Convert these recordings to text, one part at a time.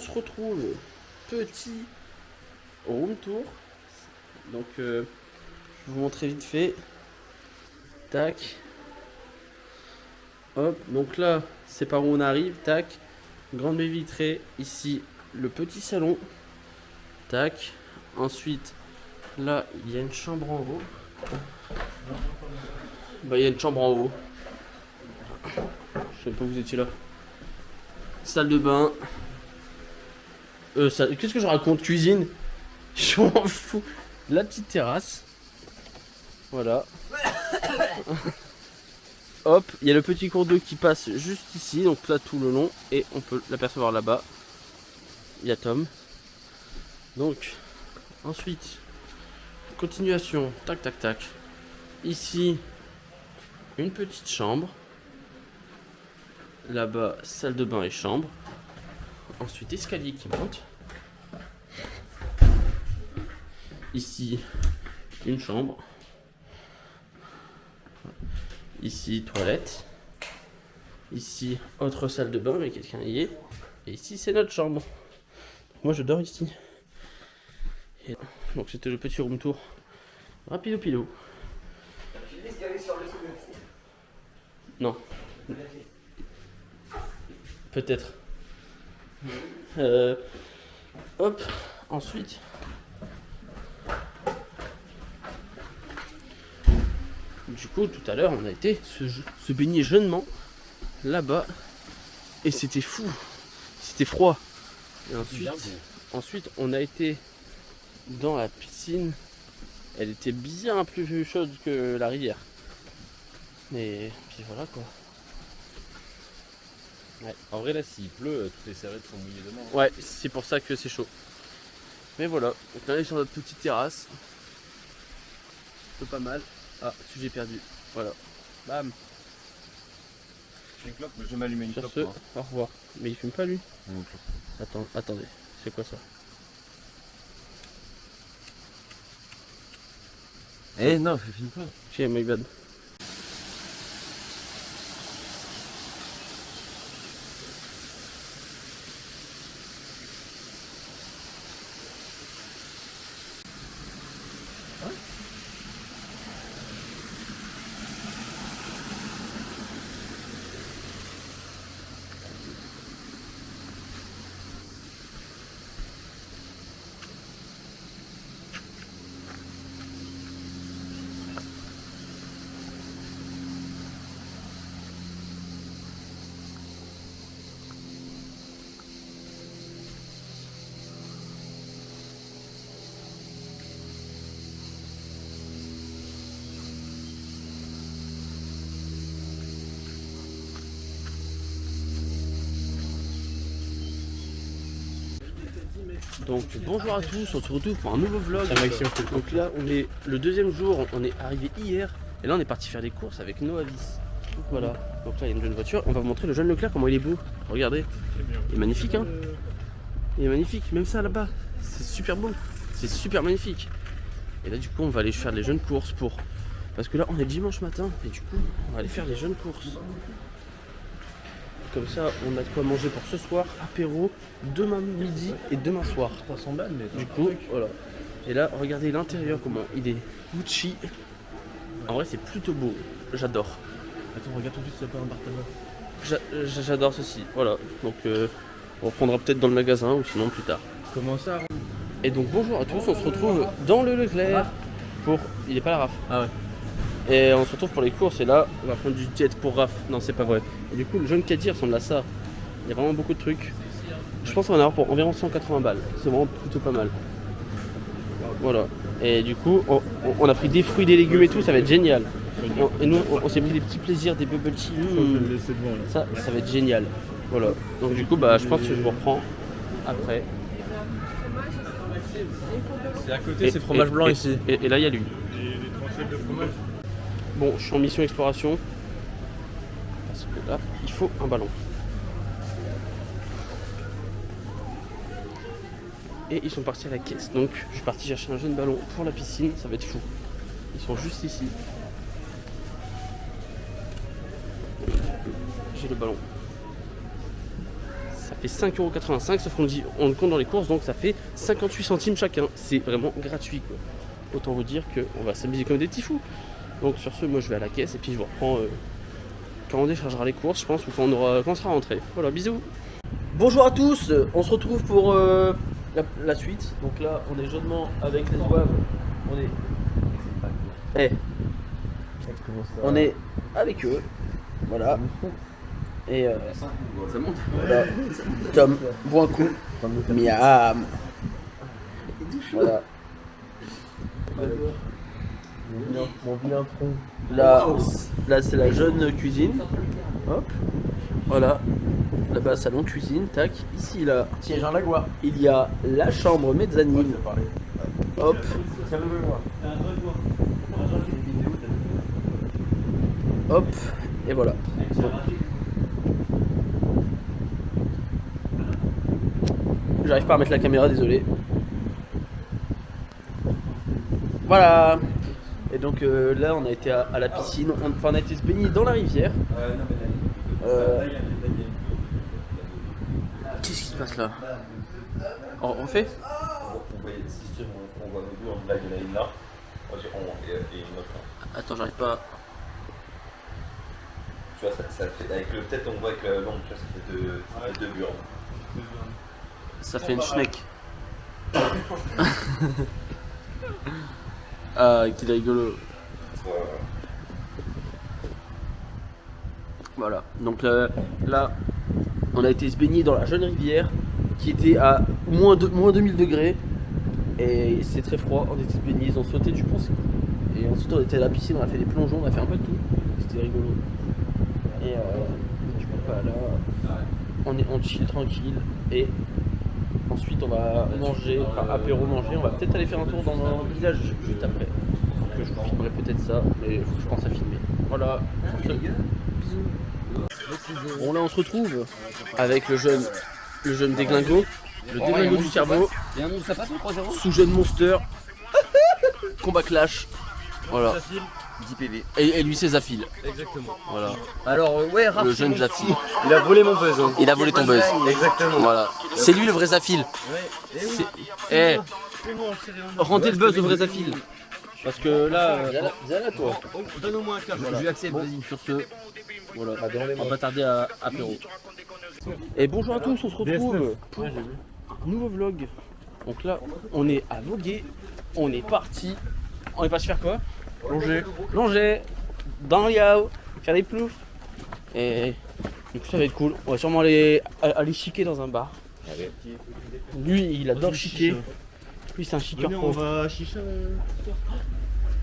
se retrouve petit room tour. Donc je vais vous montrer vite fait. Tac. Hop, donc là c'est par où on arrive. Tac. Grande baie vitrée. Ici le petit salon. Tac. Ensuite là il y a une chambre en haut. Bah il y a une chambre en haut. Je savais pas que vous étiez là. Salle de bain. Qu'est-ce que je raconte? Cuisine. Je m'en fous. La petite terrasse. Voilà. Hop, il y a le petit cours d'eau qui passe juste ici, donc là tout le long, et on peut l'apercevoir là-bas. Il y a Tom. Donc, ensuite, continuation, tac tac tac. Ici, une petite chambre. Là-bas, salle de bain et chambre. Ensuite, escalier qui monte. Ici, une chambre. Ici, toilette. Ici, autre salle de bain, mais quelqu'un y est. Et ici, c'est notre chambre. Moi, je dors ici. Et donc, c'était le petit room tour. Rapido pilou. Non. Peut-être. Hop, ensuite. Du coup, tout à l'heure, on a été se baigner jeunement là-bas. Et c'était fou. C'était froid. Et ensuite, on a été dans la piscine. Elle était bien plus chaude que la rivière. Et puis voilà quoi. Ouais. En vrai, là, s'il pleut, toutes les serviettes sont mouillées demain. Ouais, c'est pour ça que c'est chaud. Mais voilà, donc là on est sur notre petite terrasse. C'est pas mal. Ah, sujet perdu. Voilà. Bam. J'ai une clope, je vais m'allumer une Sur clope. ce, au revoir. Mais il fume pas lui. Une clope. Attendez. C'est quoi ça? Eh non, je filme pas. J'ai my bad. Donc bonjour à tous, on se retrouve pour un nouveau vlog. Donc là on est le deuxième jour, on est arrivé hier et là on est parti faire des courses avec Noavis. Donc voilà, donc là il y a une jeune voiture, on va vous montrer le jeune Leclerc comment il est beau. Regardez, il est magnifique hein. Il est magnifique, même ça là-bas, c'est super beau, c'est super magnifique. Et là du coup on va aller faire les jeunes courses parce que là on est dimanche matin et du coup on va aller faire les jeunes courses. Comme ça, on a de quoi manger pour ce soir, apéro, demain midi et demain soir. 300 balles, mais du coup, voilà. Et là, regardez l'intérieur, comment il est Gucci. En vrai, c'est plutôt beau. J'adore. Attends, regarde tout de suite si c'est pas un Barthelme. J'adore ceci. Voilà. Donc, on reprendra peut-être dans le magasin ou sinon plus tard. Comment ça? Et donc, bonjour à tous. On se retrouve dans le Leclerc pour. Il est pas la Raph. Ah ouais. Et on se retrouve pour les courses et là on va prendre du jet pour Raph. Non c'est pas vrai. Et du coup le jeune Kadir ressemble à ça. Il y a vraiment beaucoup de trucs. Je pense qu'on va en avoir pour environ 180 balles. C'est vraiment plutôt pas mal. Voilà. Et du coup on a pris des fruits, des légumes et tout, ça va être génial. Et nous on s'est pris des petits plaisirs, des bubble tea. Ça va être génial. Voilà. Donc du coup bah je pense que je vous reprends après. C'est à côté, c'est fromage blanc ici. Et là il y a lui. Les tranchettes de fromage. Bon, je suis en mission exploration parce que là, il faut un ballon. Et ils sont partis à la caisse. Donc, je suis parti chercher un jeune ballon pour la piscine. Ça va être fou. Ils sont juste ici. J'ai le ballon. Ça fait 5,85 €, sauf qu'on on le compte dans les courses, donc ça fait 58 centimes chacun. C'est vraiment gratuit quoi. Autant vous dire qu'on va s'amuser comme des petits fous. Donc sur ce, moi je vais à la caisse et puis je vous reprends quand on déchargera les courses, je pense, ou quand on sera rentré. Voilà, bisous. Bonjour à tous, on se retrouve pour la suite. Donc là, on est jeunement avec les zouaves. On est avec eux. Voilà. Et ça monte. Voilà. Tom, bois un coup. Miam. Voilà. Mon vilain front. Là c'est la jeune cuisine. Hop. Voilà. Là-bas, salon cuisine. Tac. Ici, là. Siège en Lagoire. Il y a la chambre mezzanine. Hop. Hop. Et voilà. Bon. J'arrive pas à mettre la caméra, désolé. Voilà. Et donc là on a été à la piscine, on a été se baigner dans la rivière. Qu'est-ce qui se passe là? On fait? On voit nos deux, là il y en a une là, et une autre là. Attends, j'arrive pas. Tu vois, ça le fait, avec le tête on voit avec l'ombre, ça fait deux burnes. Ça fait une schneck. Ah, qu'il est rigolo. Voilà, donc là, on a été se baigner dans la jeune rivière qui était à moins 2000 degrés. Et c'est très froid, on était se baigner, ils ont sauté du pont. Et ensuite on était à la piscine, on a fait des plongeons, on a fait un peu de tout. C'était rigolo. Et du coup, bah, là, on chill tranquille. Et ensuite on va manger, enfin apéro manger, on va peut-être aller faire un tour dans le village juste après. Donc je vous filmerai peut-être ça, mais il faut que je pense à filmer. Voilà, sur ce, bisous. Bon là on se retrouve avec le jeune déglingo, le déglingo du cerveau, sous jeune monster, combat clash, voilà. 10 PV. Et lui c'est Zafil. Exactement. Voilà. Alors, ouais, Raph, Le jeune Zafil. il a volé mon buzz. Hein. Il a volé ton buzz. Exactement. Voilà. C'est lui le vrai Zafil. Eh, rendez le buzz au vrai Zafil. Parce que là, viens là toi. Donne-nous moins un câble. Voilà. Je lui accède, Bon, vas-y. sur ce, voilà, on va pas tarder à apéro. Et bonjour à tous, on se retrouve pour un nouveau vlog. Donc là, on est à Voguer, on est parti. On est parti faire quoi? Longer dans le Yao, faire des ploufs. Et du coup ça va être cool. On va sûrement aller chiquer dans un bar. Lui il adore chiquer. Lui c'est un chiqueur pro. On va chicha.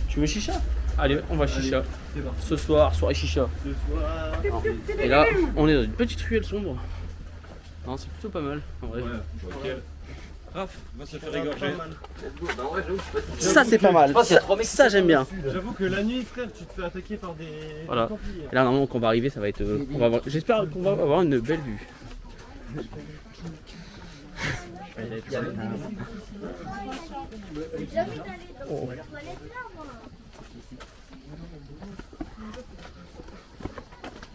Tu veux chicha? Allez, on va chicha. Ce soir, soirée chicha. Ce soir. Et là, on est dans une petite ruelle sombre. Non, c'est plutôt pas mal en vrai. Raph, va se faire égorger. Ça c'est pas mal. Ça j'aime bien. J'avoue que la nuit, frère, tu te fais attaquer par des. Voilà. Et là normalement quand on va arriver, ça va être. J'espère qu'on va avoir une belle vue.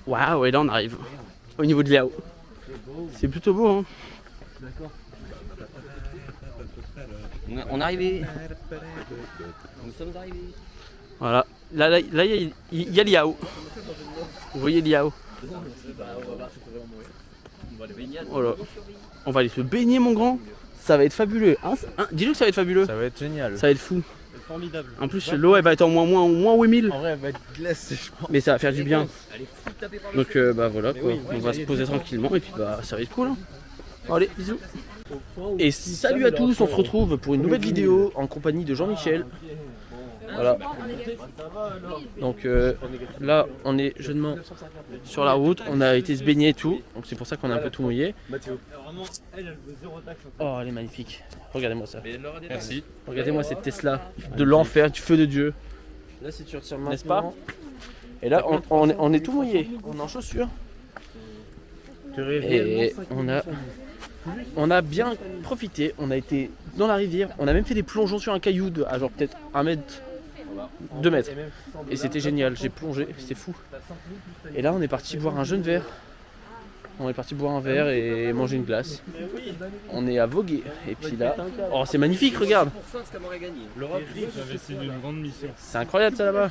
Waouh, et là on arrive au niveau de Liao. C'est plutôt beau hein. On est arrivé. Nous sommes arrivés. Voilà, là il y a Liao. Vous voyez Liao. Voilà. On va aller se baigner mon grand. Ça va être fabuleux. Hein, dis-le que ça va être fabuleux. Ça va être génial. Ça va être fou. Formidable. En plus l'eau elle va être en moins 8000. En vrai, elle va être glacée, je pense. Mais ça va faire du bien. Donc bah voilà quoi. On va se poser tranquillement et puis bah ça va être cool hein. Allez, bisous. Et salut à tous, on se retrouve pour une nouvelle vidéo en compagnie de Jean-Michel. Voilà. Donc là on est jeunement sur la route, on a été se baigner et tout, donc c'est pour ça qu'on est un peu tout mouillé. Oh elle est magnifique, regardez-moi ça. Merci. Regardez-moi cette Tesla de l'enfer, du feu de Dieu. Là, si tu retires maintenant. N'est-ce pas? Et là on est tout mouillé, on est en chaussures. Et on a bien profité, on a été dans la rivière, on a même fait des plongeons sur un caillou à genre peut-être 1 mètre, 2 mètres. Et c'était génial, j'ai plongé, c'était fou. Et là on est parti boire un jeune verre On est parti boire un verre et manger une glace. On est à Voguer. Et puis là, oh c'est magnifique, regarde. L'Europe s'investit d'une grande mission. C'est incroyable ça là-bas.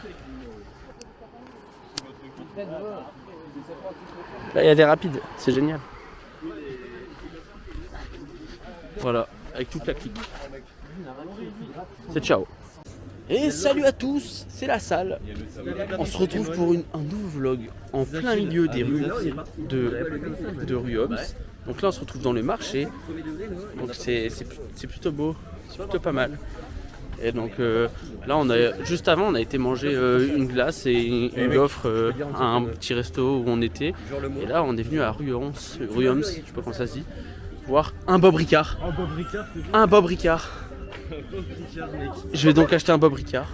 Là il y a des rapides, c'est génial. Voilà, avec toute la clique. C'est ciao. Et salut à tous, c'est la salle. On se retrouve pour un nouveau vlog en plein milieu des rues de rue Hobbs. Donc là on se retrouve dans le marché. Donc c'est plutôt beau, c'est plutôt pas mal. Et donc là juste avant on a été manger une glace et une gaufre à un petit resto où on était. Et là on est venu à rue Homs, je sais pas comment ça se dit, voir un Bob Ricard. Un Bob Ricard. Je vais donc acheter un Bob Ricard.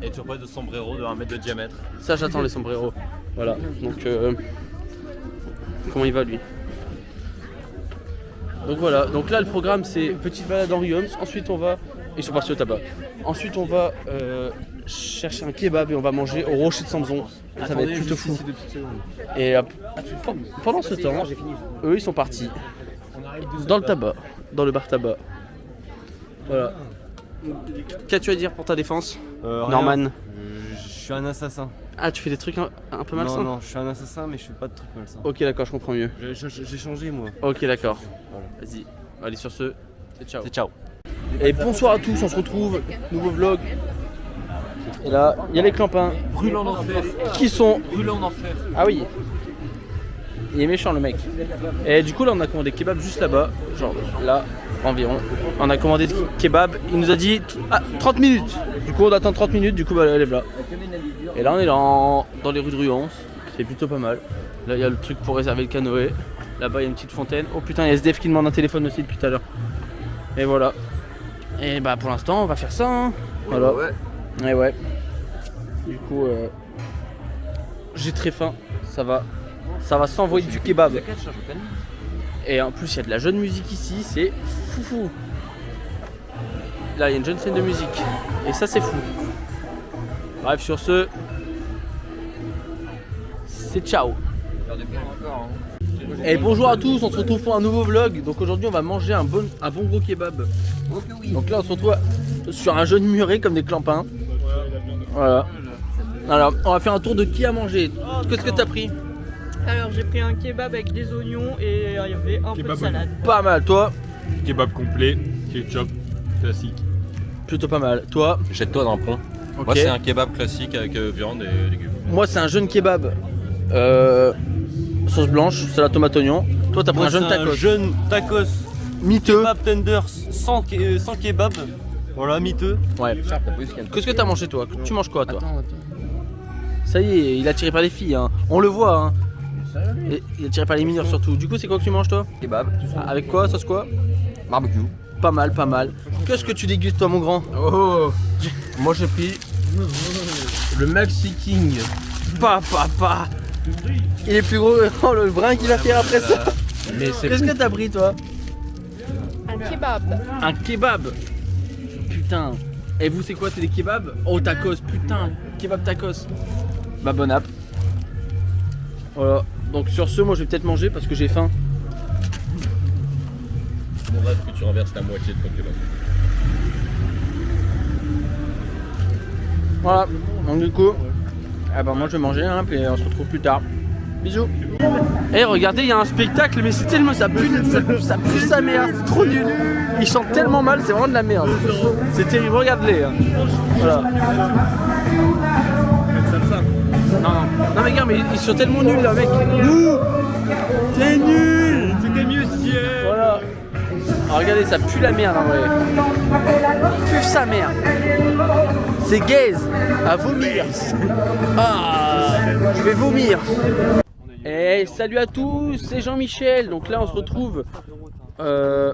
Et tu repasses de sombrero de 1 mètre de diamètre. Ça j'attends les sombreros. Voilà, donc comment il va lui? Donc voilà, donc là le programme c'est petite balade en rue Homs, ensuite on va, ils sont partis au tabac. Ensuite on va chercher un kebab et on va manger au Rocher de Samson. Ça va être plutôt fou. Et pendant ce temps, eux ils sont partis dans le tabac, dans le bar tabac. Voilà. Qu'as-tu à dire pour ta défense, Norman? Je suis un assassin. Ah, tu fais des trucs un peu malsains? Non, je suis un assassin, mais je fais pas de trucs malsains. Ok, d'accord, je comprends mieux. J'ai changé, moi. Ok, d'accord. Voilà. Vas-y. Allez, sur ce, c'est ciao. C'est ciao. Et bonsoir à tous, on se retrouve. Nouveau vlog. Et là, il y a les clampins. Brûlant d'enfer. Qui sont. Brûlant d'enfer. Ah oui. Il est méchant le mec. Et du coup, là, on a commandé kebab juste là-bas. Genre là, environ. On a commandé kebab. Il nous a dit 30 minutes. Du coup, on attend 30 minutes. Du coup, bah, elle est là. Et là, on est dans les rues de Ruance. C'est plutôt pas mal. Là, il y a le truc pour réserver le canoë. Là-bas, il y a une petite fontaine. Oh putain, il y a SDF qui demande un téléphone aussi depuis tout à l'heure. Et voilà. Et bah, pour l'instant, on va faire ça. Hein. Voilà. Et ouais. Du coup, j'ai très faim. Ça va s'envoyer du kebab. Et en plus, il y a de la jeune musique ici. C'est fou. Là, il y a une jeune scène de musique. Et ça, c'est fou. Bref, sur ce, c'est ciao. Et bonjour à tous, on se retrouve pour un nouveau vlog. Donc aujourd'hui on va manger un bon gros kebab. Donc là on se retrouve sur un jeune muré comme des clampins. Voilà. Alors on va faire un tour de qui a mangé. Qu'est-ce que t'as pris? Alors j'ai pris un kebab avec des oignons et il y avait un peu de salade. Pas mal, toi? Kebab complet, ketchup, classique. Plutôt pas mal, toi? Jette-toi dans le pont. Ok. Moi c'est un kebab classique avec viande et légumes. Moi c'est un jeune kebab. Sauce blanche, salade tomate oignon. Toi t'as pris un jeune tacos. Jeune tacos. Miteux. Kebab tenders sans kebab. Voilà, miteux. Ouais. Qu'est-ce que t'as mangé toi? Tu manges quoi toi? Ça y est, il est attiré par les filles, hein. On le voit, hein. Et il est attiré par les mineurs surtout. Du coup, c'est quoi que tu manges toi? Kebab. Avec quoi? Sauce quoi? Barbecue. Pas mal. Qu'est-ce que tu dégustes toi, mon grand? Oh, moi j'ai pris le Maxi King. Pas. Il est plus gros. Oh, le brin qu'il va faire après ça. Mais c'est Qu'est-ce que t'as pris toi? Un kebab. Un kebab. Putain. Et vous, c'est quoi? C'est des kebabs? Oh, tacos. Putain, kebab tacos. Bah, bon app. Voilà. Donc, sur ce, moi, je vais peut-être manger parce que j'ai faim. Mon rêve que tu renverses la moitié de ton kebab. Voilà. Donc, du coup, moi, je vais manger, hein, puis on se retrouve plus tard. Bisous. Eh, regardez, il y a un spectacle, mais c'est tellement. Ça pue sa mère. C'est trop nul. Ils chantent tellement mal, c'est vraiment de la merde. C'est terrible, regarde-les. Hein. Voilà. Non mais gars, mais ils sont tellement nuls là mec. T'es nul. C'était mieux si. Voilà. Alors, regardez, ça pue la merde en vrai. Pue sa mère. C'est gaze. À vomir. Ah, je vais vomir. Et salut à tous, c'est Jean-Michel. Donc là on se retrouve je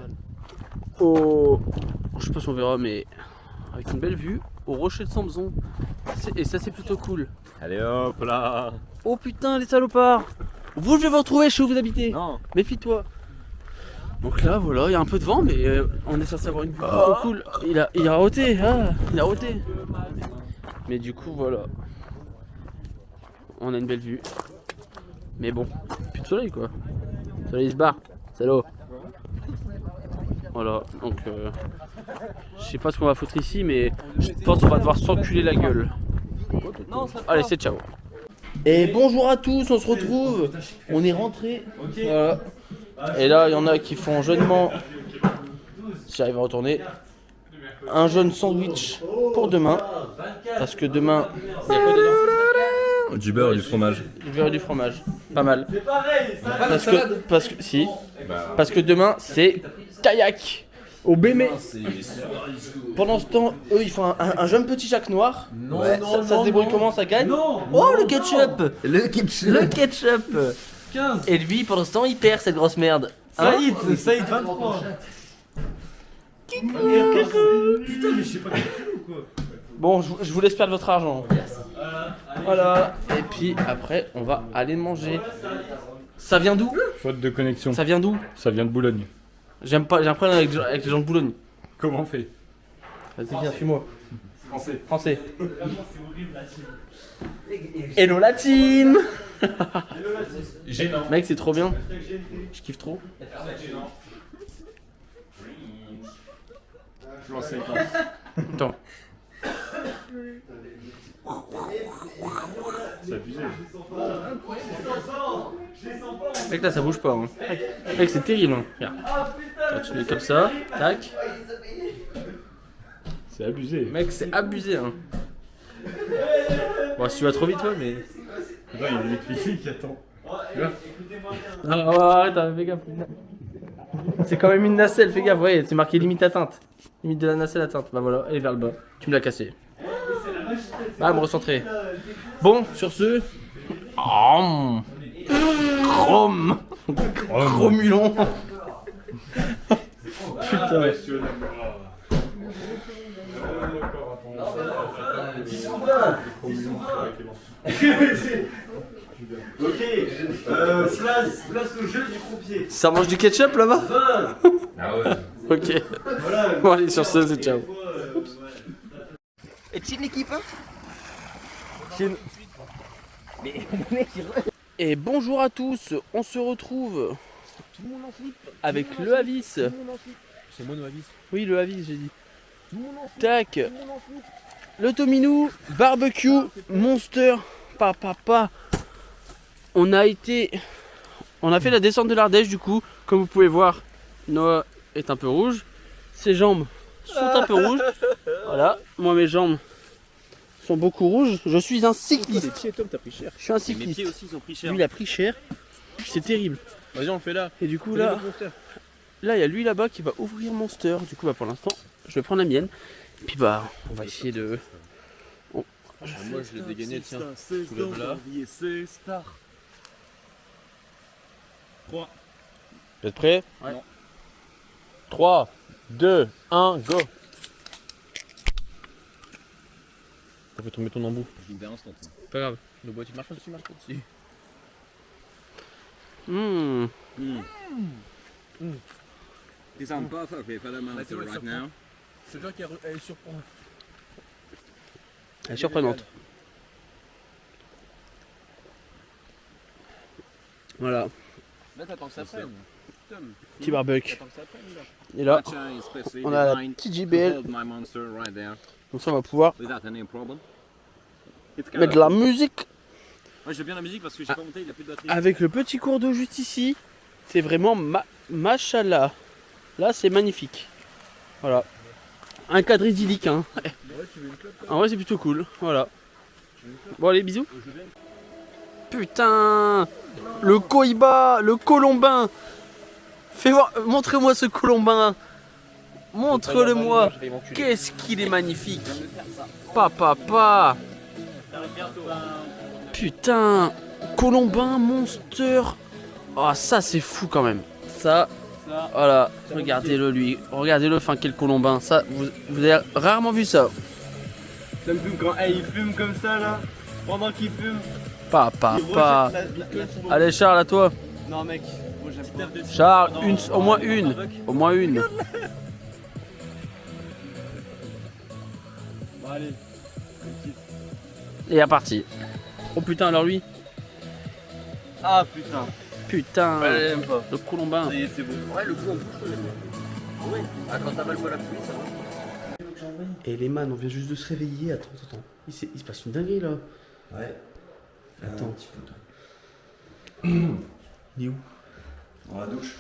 sais pas si on verra, mais avec une belle vue au Rocher de Samson. Et ça c'est plutôt cool. Allez hop là. Oh putain les salopards. Vous, je vais vous retrouver, je sais où vous habitez. Non. Méfie-toi. Donc là voilà, il y a un peu de vent, mais on est censé avoir une vue plutôt cool. Il a roté, il a roté. Mais du coup voilà, on a une belle vue. Mais bon, plus de soleil quoi. Le soleil se barre. Salaud. Voilà, donc je sais pas ce qu'on va foutre ici, mais je pense qu'on va devoir s'enculer la gueule. Allez, c'est ciao. Et bonjour à tous, on se retrouve. On est rentré. Voilà. Et là, il y en a qui font jeunement, si j'arrive à retourner, un jeune sandwich pour demain. Parce que demain, il y a quoi dedans? Du beurre et du fromage. Du beurre et du fromage. Pas mal. Parce que demain, c'est kayak au Bémé. Pendant ce temps, eux, ils font un jeune petit Jacques Noir. Ça se débrouille comment, ça gagne? Oh, le ketchup. Le ketchup. 15. Et lui, pendant ce temps, il perd cette grosse merde. Hein? Saïd 23. Putain, mais je sais pas quel kilo ou quoi. Bon, je vous laisse perdre votre argent. Voilà. Et puis après, on va aller manger. Ça vient d'où? Faute de connexion. Ça vient d'où? Ça vient de Boulogne. J'aime pas, j'ai un problème avec les gens de Boulogne. Comment on fait? Vas-y, viens, suis-moi. Français. Français. Hello la team. Gênant. Mec, c'est trop bien. Je kiffe trop. Je lance avec Attends. C'est abusé. Mec, là, ça bouge pas. Hein. Mec, c'est terrible. Hein. Regarde. Attends, tu mets comme ça. Tac. C'est abusé. Mec, c'est abusé. Hein. Bon, si tu vas trop vite, toi, mais. Attends, il y a une limite physique, attends. Tu vois? Non, arrête, fais gaffe. C'est quand même une nacelle, fais gaffe. Ouais, c'est marqué limite atteinte. Limite de la nacelle atteinte. Bah voilà, elle est vers le bas. Tu me l'as cassé. Ah, me recentrer. Bon, sur ce. Chrome. Chromulon. Putain. Ok, place au jeu du croupier. Ça mange du ketchup là-bas? Ah ouais. Ok. Bon, allez, sur ce, c'est ciao. Et bonjour à tous, on se retrouve avec le Avis. C'est moi nos avis. Oui, le Avis, j'ai dit. Tac. Le Tominou, barbecue, monster, papa. On a fait la descente de l'Ardèche du coup. Comme vous pouvez voir, Noah est un peu rouge. Ses jambes sont un peu rouges. Voilà, moi mes jambes sont beaucoup rouges. Je suis un cycliste. T'as pris cher. Je suis un Mes pieds cycliste. aussi ils ont pris cher. Lui il a pris cher. C'est terrible. Vas-y, on le fait là. Et du coup là, il y a lui là-bas qui va ouvrir Monster. Du coup bah pour l'instant, je vais prendre la mienne. Et puis bah on va essayer de. Moi, je l'ai dégainé, tiens. Soulève là. C'est star. 3. Vous êtes prêts? Ouais. 3, 2, 1, go. T'as fait tomber ton embout. Pas grave. Le bois, tu marches pas dessus, It's on perfectly for the monster right now. C'est toi qui est surprenant. Elle est surprenante. Voilà. Là, t'attends que ça prenne. Petit barbecue. T'attends que ça prenne, là. Et là, Especially on a la designed petite to JBL. hold my monster right there Donc ça on va pouvoir without any problem. It's mettre de la musique Ouais, j'aime bien la musique parce que j'ai pas monté, il a plus de batterie. avec le petit cours d'eau juste ici. C'est vraiment machallah. Là c'est magnifique. Voilà. Un cadre idyllique hein. En vrai c'est plutôt cool. Voilà. Bon allez bisous. Putain. Le coïba, le colombin. Fais voir, montrez-moi ce colombin. Montre-le-moi. Qu'est-ce qu'il est magnifique. Papa. Putain. Colombin, monster. Oh ça c'est fou quand même. Ça. Voilà. Regardez-le lui. Regardez-le fin quel colombin. Ça, vous avez rarement vu ça. Ça me fume quand il fume comme ça là. Pendant qu'il fume. Papa. il rejette la Allez Charles à toi. Non mec, moi j'aime pas. Charles, au moins une. Au moins une. Bon allez. Et à partir. Oh putain alors lui. Ah putain. Putain, Ouais, j'aime pas. le colombin. Ça y est, c'est bon. Ouais, le goût en bouche, j'aime bien. Ouais. Ah, quand t'as mal à la pluie, ça va. Et les man, on vient juste de se réveiller. Attends. Il se passe une dinguerie là. Ouais. Attends. Un petit peu de... Il est où? Dans la douche.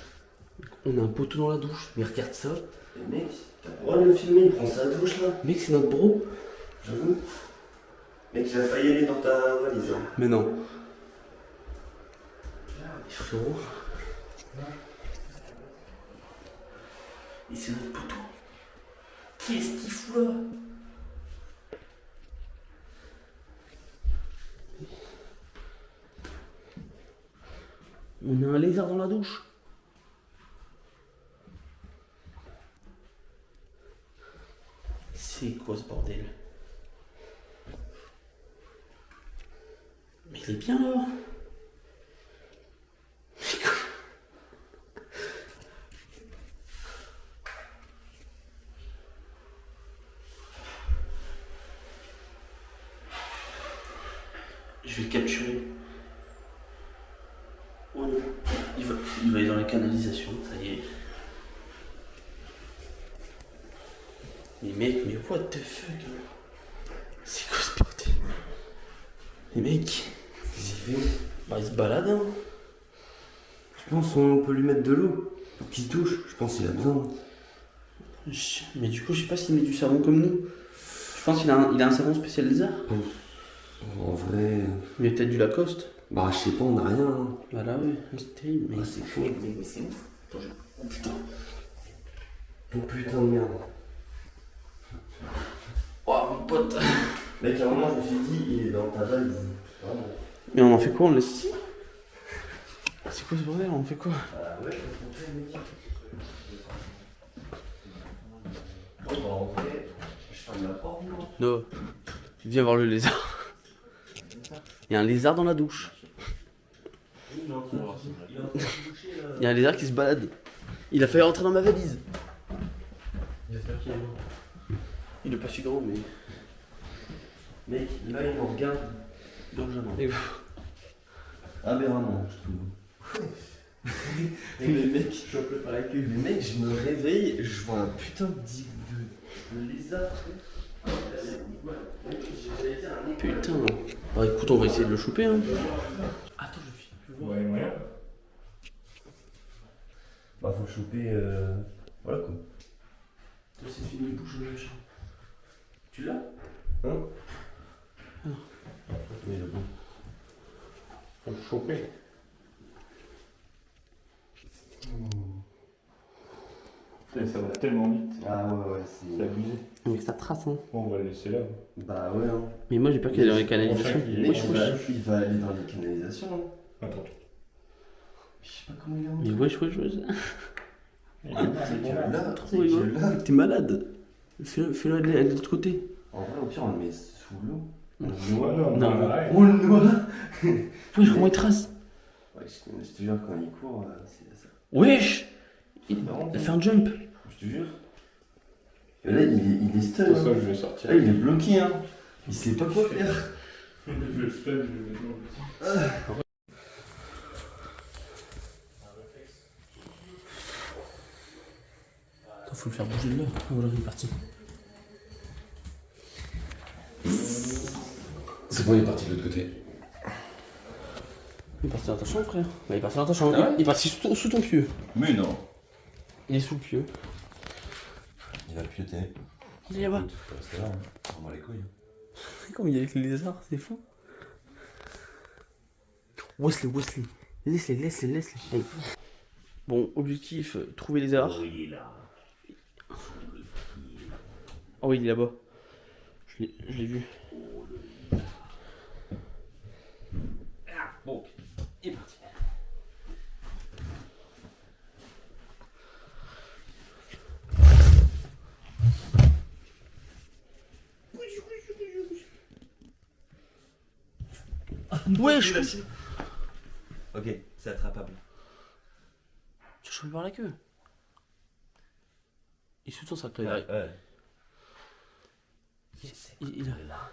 On a un poteau dans la douche. Mais regarde ça. Et mec, t'as le droit de le filmer, il prend sa douche là. Mec, c'est notre bro. J'avoue. Mec, j'ai failli aller dans ta valise. Hein. Mais non. Frérot. Et c'est notre poteau. Qu'est-ce qu'il fout là? On a un lézard dans la douche. C'est quoi ce bordel? Mais il est bien là. Je vais le capturer. Oh non. Il va aller dans la canalisation, ça y est. Mais mec, mais what the fuck? C'est quoi ce bordel? Mais mec, bah il se balade hein. Je pense qu'on peut lui mettre de l'eau pour qu'il se douche. Je pense qu'il a besoin. Mais du coup, je sais pas s'il met du savon comme nous. Je pense qu'il a un savon spécial lézard. En vrai. Il a peut-être du Lacoste. Bah, je sais pas, on a rien. Hein. Bah là, ouais, c'est terrible. Mais Ah, c'est fou, mais c'est ouf. Attends, oh putain. Oh putain de merde. Oh mon pote. Mec, à un moment, je me suis dit, il est dans ta valise. Vraiment. Mais on en fait quoi? On le laisse ici? C'est quoi ce bordel? On en fait quoi? Ah ouais, je vais te montrer, mec. Bon, bah, en vrai, je ferme la porte, non? No. Viens voir le lézard. Il y a un lézard dans la douche. Il y a un lézard qui se balade. Il a failli rentrer dans ma valise. J'espère qu'il est mort. Il est pas si grand, mais. Mec, là, il me regarde. Largement. Aberramment, je trouve. Mais mec, je chope par la queue. Mais mec, je me réveille, je vois un putain de lézard. Putain. Bah écoute, on va essayer de le choper. Hein. Attends, je filme. Ouais, moyen. Bah, faut choper. Voilà quoi. C'est fini, bouge le machin. Tu l'as? Hein? Mais le bon. Faut le choper. Putain, ça va tellement vite. Ah ouais, C'est c'est. abusé. Mais ça trace, hein. Bon, on va le laisser là. Bah ouais, hein. Mais moi j'ai peur qu'il aille dans les canalisations. Prochain qui- Mec, Wesh, wesh. il va aller dans les canalisations. Hein. Attends. Je sais pas comment il est Mais rentré. wesh. Il est là, C'est que là. là, Trop c'est que rigolo. là. T'es malade. Fais-le aller de l'autre côté. En vrai, au pire, on le met sous l'eau. On le Ouais, noie. non, Non. arrête. On le noie. Wesh, comment il trace? Ouais, je te jure, quand il court, c'est ça. Wesh! Il a fait un jump. Je te jure. Et là, il est stun. C'est ça, Hein. je vais sortir. Là, il est bloqué. Hein. Il sait pas quoi faire. Le stun, je vais mettre dans le- Attends, faut le faire bouger de là. Ah, voilà, il est parti. C'est bon, il est parti de l'autre côté. Il est parti dans ta chambre, frère. Bah, il est parti dans ta chambre. Ah ouais Il est parti sous ton pieu. Mais non. Il est sous le pieu. Il va pioter. Il est là-bas. C'est là, hein. On va les couilles. Comme il est avec les lézards, c'est fou. Wesley. Laisse-les. Hey. Bon, objectif, trouver les lézards. Oh oui, il est là-bas. Je l'ai vu. Bon, il est parti. Wesh! Ok, c'est attrapable. Tu chopes par la queue. Il sous ton sac là. Ouais. Il a... là.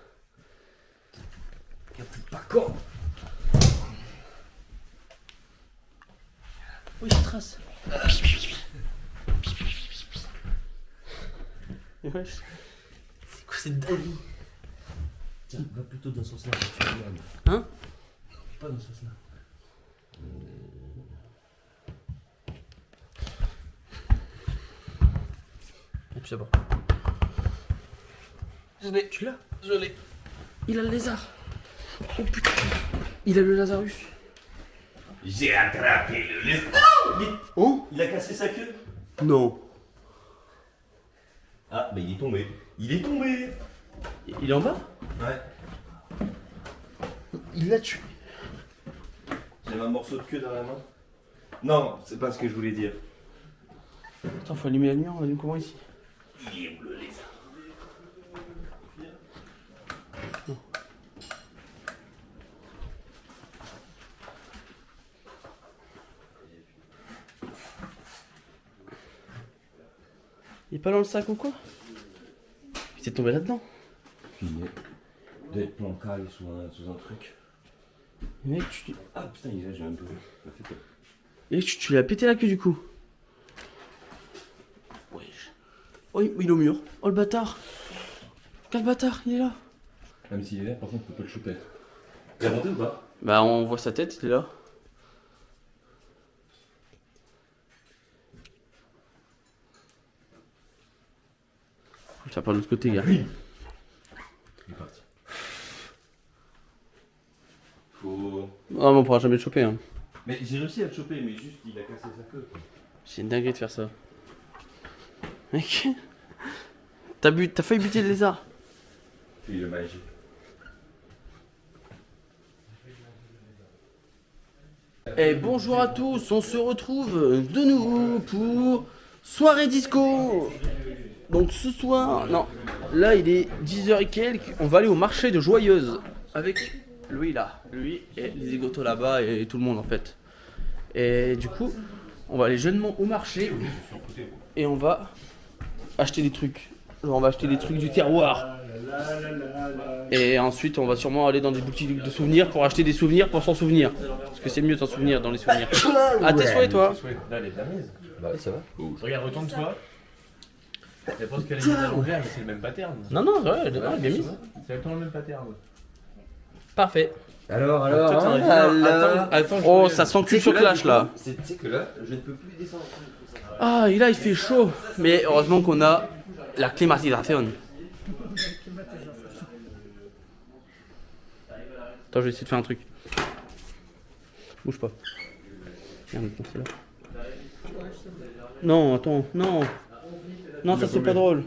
Regarde, pas con. Oui, je trace. Wesh. C'est quoi cette dinguerie? Tiens, va plutôt dans ce sens-là. Tu regardes. Hein? Pas dans ce sens-là. Et puis d'abord. Je l'ai. Tu l'as? Je l'ai. Il a le lézard. Oh putain. Il a le Lazarus. J'ai attrapé le lézard. Oh? Il a cassé sa queue. Non. Ah, bah il est tombé. Il est tombé. Il est en bas? Ouais. Il l'a tué. J'avais un morceau de queue dans la main. Non, c'est pas ce que je voulais dire. Attends, faut allumer la lumière, on allume comment ici? Il est où le lézard? Il est pas dans le sac ou quoi? Il s'est tombé là-dedans. Il doit être planqué sous un truc. Mec, tu... Ah putain, il est là, j'ai un peu. Ça fait peur. Et tu lui as pété la queue du coup. Wesh. Oh, il est au mur. Oh le bâtard. Quel bâtard, il est là. Même s'il est là, par contre, on peut pas le choper. Il est rentré ou pas? Bah on voit sa tête, il est là. Ça part de l'autre côté, gars. Il est parti. Faut. Ah mais on pourra jamais le choper hein. Mais j'ai réussi à le choper, mais juste il a cassé sa queue. C'est une dinguerie de faire ça. Mec. T'as failli buter le lézard. Il est magique. Et bonjour à tous, on se retrouve de nouveau pour soirée disco. Donc ce soir, non, là il est 10h et quelques, on va aller au marché de Joyeuse avec lui là, lui et les zigotos là-bas et tout le monde en fait. Et du coup, on va aller jeunement au marché et on va acheter des trucs. Genre on va acheter des trucs du terroir. Et ensuite on va sûrement aller dans des boutiques de souvenirs pour acheter des souvenirs pour s'en souvenir. Parce que c'est mieux de s'en souvenir dans les souvenirs. À tes souhaits toi. Là, elle est bien mise. Bah oui, ça va. Regarde, retourne-toi. Je pense qu'elle est mise à l'envers, mais c'est le même pattern. Non non, ouais, elle est bien mise. C'est exactement le même pattern. Parfait. Alors, Attends, Oh, ça sent que tu sur Clash là. Tu sais que là, je ne peux plus descendre. Ah, et là il fait chaud. Mais heureusement qu'on a la climatisation. Attends, je vais essayer de faire un truc. Bouge pas. Merde, attends, c'est là. Non, attends, non. Non, ça c'est pas drôle.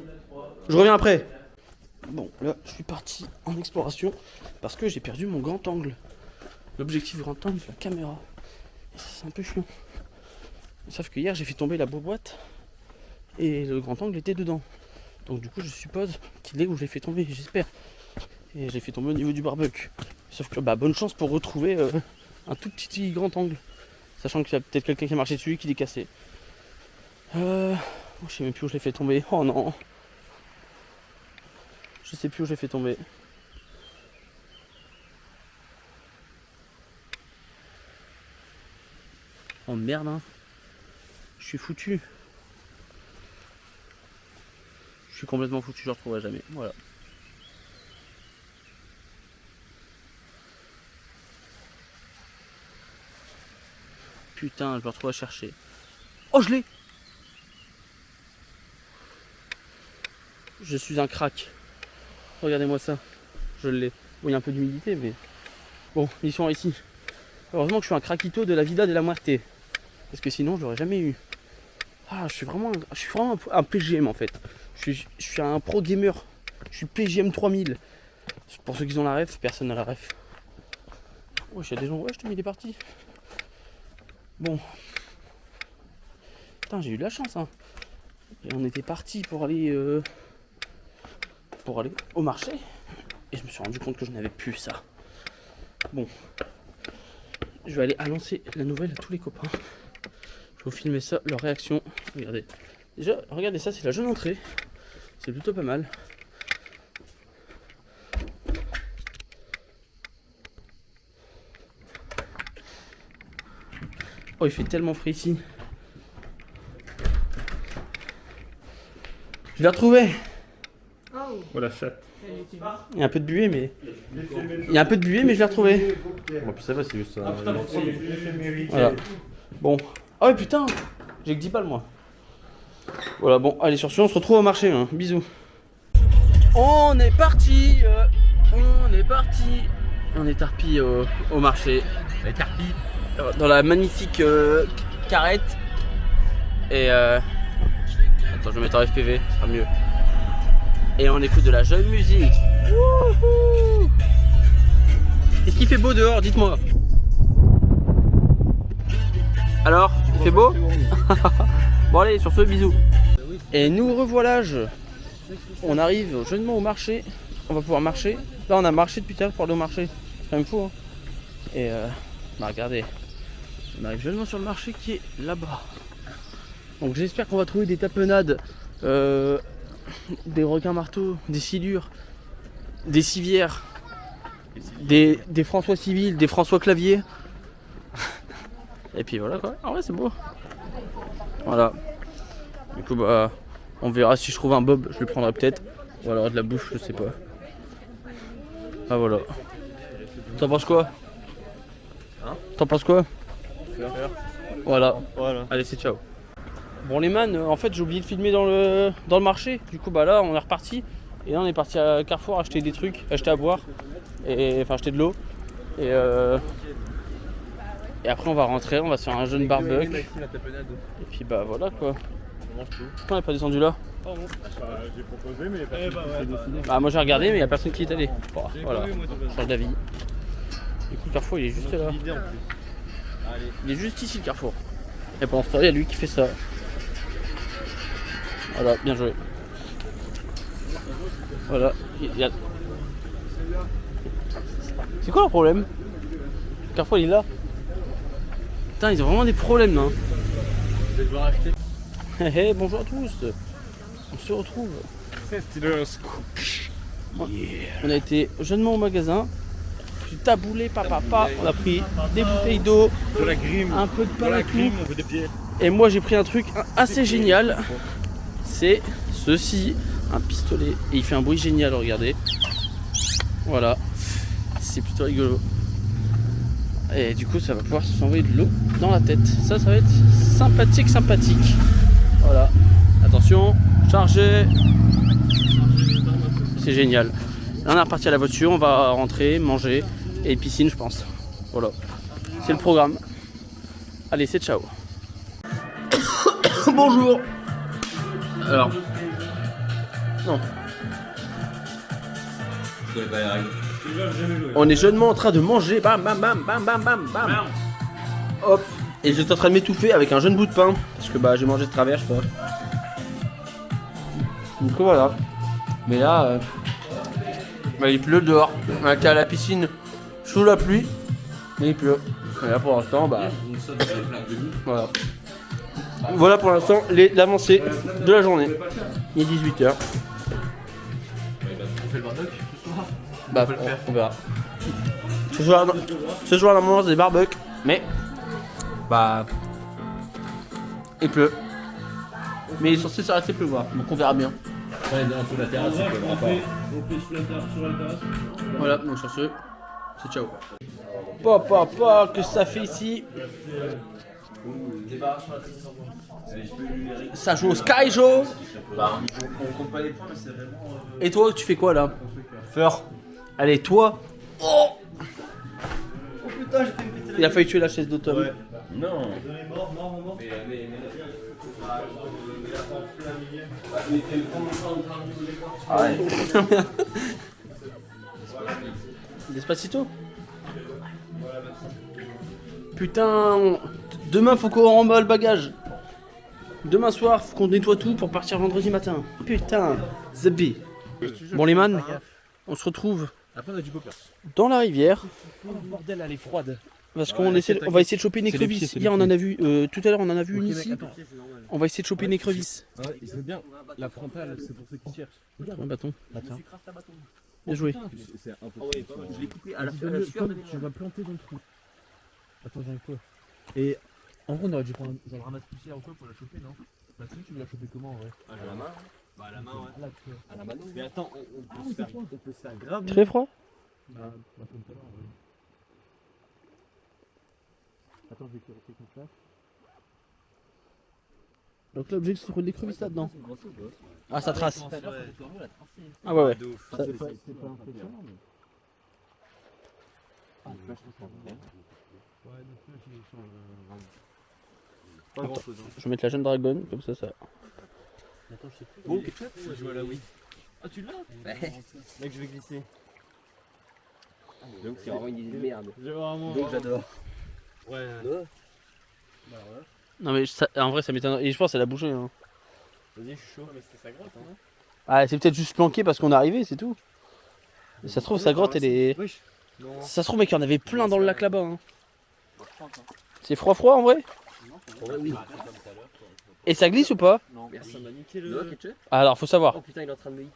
Je reviens après. Bon, là, je suis parti en exploration parce que j'ai perdu mon grand angle. L'objectif grand angle de la caméra. Et ça, c'est un peu chiant. Sauf que hier, j'ai fait tomber la boîte et le grand angle était dedans. Donc du coup, je suppose qu'il est où je l'ai fait tomber, j'espère. Et je l'ai fait tomber au niveau du barbecue. Sauf que bah, bonne chance pour retrouver un tout petit grand angle. Sachant qu'il y a peut-être quelqu'un qui a marché dessus et qui l'est cassé. Je sais même plus où je l'ai fait tomber. Oh non. Je sais plus où je l'ai fait tomber. Oh merde hein. Je suis foutu. Je suis complètement foutu, je le retrouverai jamais. Voilà. Putain, je me retrouve à chercher. Oh, je l'ai! Je suis un crack. Regardez-moi ça. Je l'ai. Bon, il y a un peu d'humidité, mais... Bon, mission ici. Heureusement que je suis un craquito de la vida de la muerte. Parce que sinon, je l'aurais jamais eu. Ah, je suis vraiment un PGM en fait. Je suis un pro gamer. Je suis PGM 3000. Pour ceux qui ont la ref, personne n'a la ref. Ouais, il y a des gens. Ouais, je te mets des parties. Bon. Putain, j'ai eu de la chance. Hein. Et on était parti pour aller au marché. Et je me suis rendu compte que je n'avais plus ça. Bon. Je vais aller annoncer la nouvelle à tous les copains. Je vais vous filmer ça, leur réaction. Regardez. Déjà, regardez ça, c'est la jeune entrée. C'est plutôt pas mal. Oh, il fait tellement frais ici. Je l'ai retrouvé. Oh la chatte. Il y a un peu de buée, mais. Il y a un peu de buée, mais je l'ai retrouvé. Bon, puis ça va, c'est juste ça. Voilà. Bon. Oh putain, j'ai que 10 balles moi. Voilà, bon, allez, sur ce, on se retrouve au marché. Hein. Bisous. On est parti. On est parti. On est tarpi au marché. Les tarpilles. Dans la magnifique carrette. Et attends, je vais mettre en FPV, ça sera mieux. Et on écoute de la jeune musique. Wouhou. Est-ce qu'il fait beau dehors? Dites-moi. Alors, il fait beau? Bon allez, sur ce, bisous. Et nous revoilà. On arrive jeunement au marché. On va pouvoir marcher. Là, on a marché depuis tout à l'heure pour aller au marché. C'est quand même fou. Hein. Et bah regardez. On arrive jeunement sur le marché qui est là-bas. Donc j'espère qu'on va trouver des tapenades, des requins marteaux, des silures, des civières, des François Civil, des François Clavier. Et puis voilà quoi. Ah ouais, c'est beau. Voilà. Du coup bah on verra si je trouve un bob, je le prendrai peut-être. Ou alors de la bouffe, je sais pas. Ah voilà. T'en penses quoi? T'en penses quoi? Voilà. Allez, c'est ciao. Bon les man, en fait j'ai oublié de filmer dans le marché. Du coup bah là on est reparti. Et là on est parti à Carrefour acheter des trucs, acheter à boire. Et enfin acheter de l'eau. Et après on va rentrer, on va se faire un jeune barbecue. Et puis bah voilà quoi. Pourquoi on n'est pas descendu là? J'ai proposé, mais il n'y a pas de Bah moi j'ai regardé mais il n'y a personne qui est allé. Bon, voilà, change d'avis. Du coup le Carrefour il est juste là. Il est juste ici le Carrefour. Et pendant ce temps il y a lui qui fait ça. Voilà, bien joué. Voilà, il y a... C'est quoi leur problème? Le Carrefour il est là. Putain, ils ont vraiment des problèmes là. Je vais devoir acheter. Hey, bonjour à tous. On se retrouve. On a été jeunement au magasin. Puis taboulé papa. On a pris des bouteilles d'eau, de la grime. un peu de pain et tout. on veut des pieds. Et moi j'ai pris un truc assez génial. C'est ceci, un pistolet. Et il fait un bruit génial, regardez. Voilà. C'est plutôt rigolo. Et du coup ça va pouvoir s'envoyer de l'eau dans la tête. Ça va être sympathique. Voilà. Attention, chargez. C'est génial. Là on est reparti à la voiture, on va rentrer, manger et piscine je pense. Voilà. C'est le programme. Allez, c'est ciao. Bonjour. Alors. Non. On est jeunement en train de manger. Bam. Hop. Et j'étais en train de m'étouffer avec un jeune bout de pain. Parce que bah j'ai mangé de travers, je crois. Du coup voilà. Mais là, bah, il pleut dehors. On a été à la piscine sous la pluie. Mais il pleut. Et là pour l'instant, bah. Voilà. Voilà pour l'instant l'avancée de la journée. Il est 18h. On fait le barbecue ce soir. Bah on verra. Ce soir normalement c'est des barbecues. Mais bah il pleut. Mais il est censé s'arrêter de pleuvoir. Donc on verra bien. Ouais, en dessous de la terrasse, on peut pas. On fait sur la terrasse. Voilà, donc sur ce, c'est ciao. Papa, que ça fait ici? Ça joue au Sky Joe. Et toi, tu fais quoi là? Feur. Allez, toi. Oh putain, j'ai fait une petite... Il a failli tuer la chaise d'automne. Ouais. Non. Ah ouais. Despacito. Putain, demain faut qu'on remballe le bagage. Demain soir faut qu'on nettoie tout pour partir vendredi matin. Putain, Zabi. Bon les man, on se retrouve Après on a du poppers. dans la rivière. Oh bordel, elle est froide. Parce qu'on va essayer de choper une écrevisse. Hier on en a vu, tout à l'heure on en a vu une ici. On va essayer de choper une écrevisse. Ouais, il serait bien. La frontale, c'est pour ceux qui cherchent. Un bâton. Bien joué. C'est un peu. Je l'ai coupé à la sueur. Tu vas planter dans le trou. Attends, j'arrive pas. Et En vrai, on aurait dû prendre genre un ramasse poussière ou quoi pour la choper, non? Bah, tu veux la choper comment en vrai? À la main. Bah à la main, ouais. À la mano. Mais attends, on peut se faire grave. Très froid. Bah, comme tout à l'heure, ouais. Attends, je vais cliquer comme ça. Donc l'objet c'est trouver de l'écrevisse là-dedans. Ah ça trace. Ah ouais ouais. Ça- C'est pas impressionnant, mais. Ah, tu vois, je pense que ouais, donc là, j'ai sur Pas grand chose. Je vais mettre la jeune dragonne comme ça. Bon, ketchup ou je joue à la Wii? Ah, tu l'as? Mec, je vais glisser. Donc, c'est vraiment une idée de merde. J'ai vraiment. Donc, j'adore. Ouais. Non mais en vrai ça m'étonne. Et je pense qu'elle a bougé. Hein. Vas-y, je suis chaud. Mais c'était sa grotte, hein. Ah c'est peut-être juste planqué parce qu'on est arrivé, c'est tout. Et ça se trouve sa grotte elle est. Wesh. Non. Ça se trouve mec il y en avait plein dans le lac là-bas. Hein. C'est froid en vrai? Oui. Et ça glisse ou pas? Non, Merci. ça m'a niqué Le le. ketchup? Alors faut savoir. Oh putain, il est en train de me hit.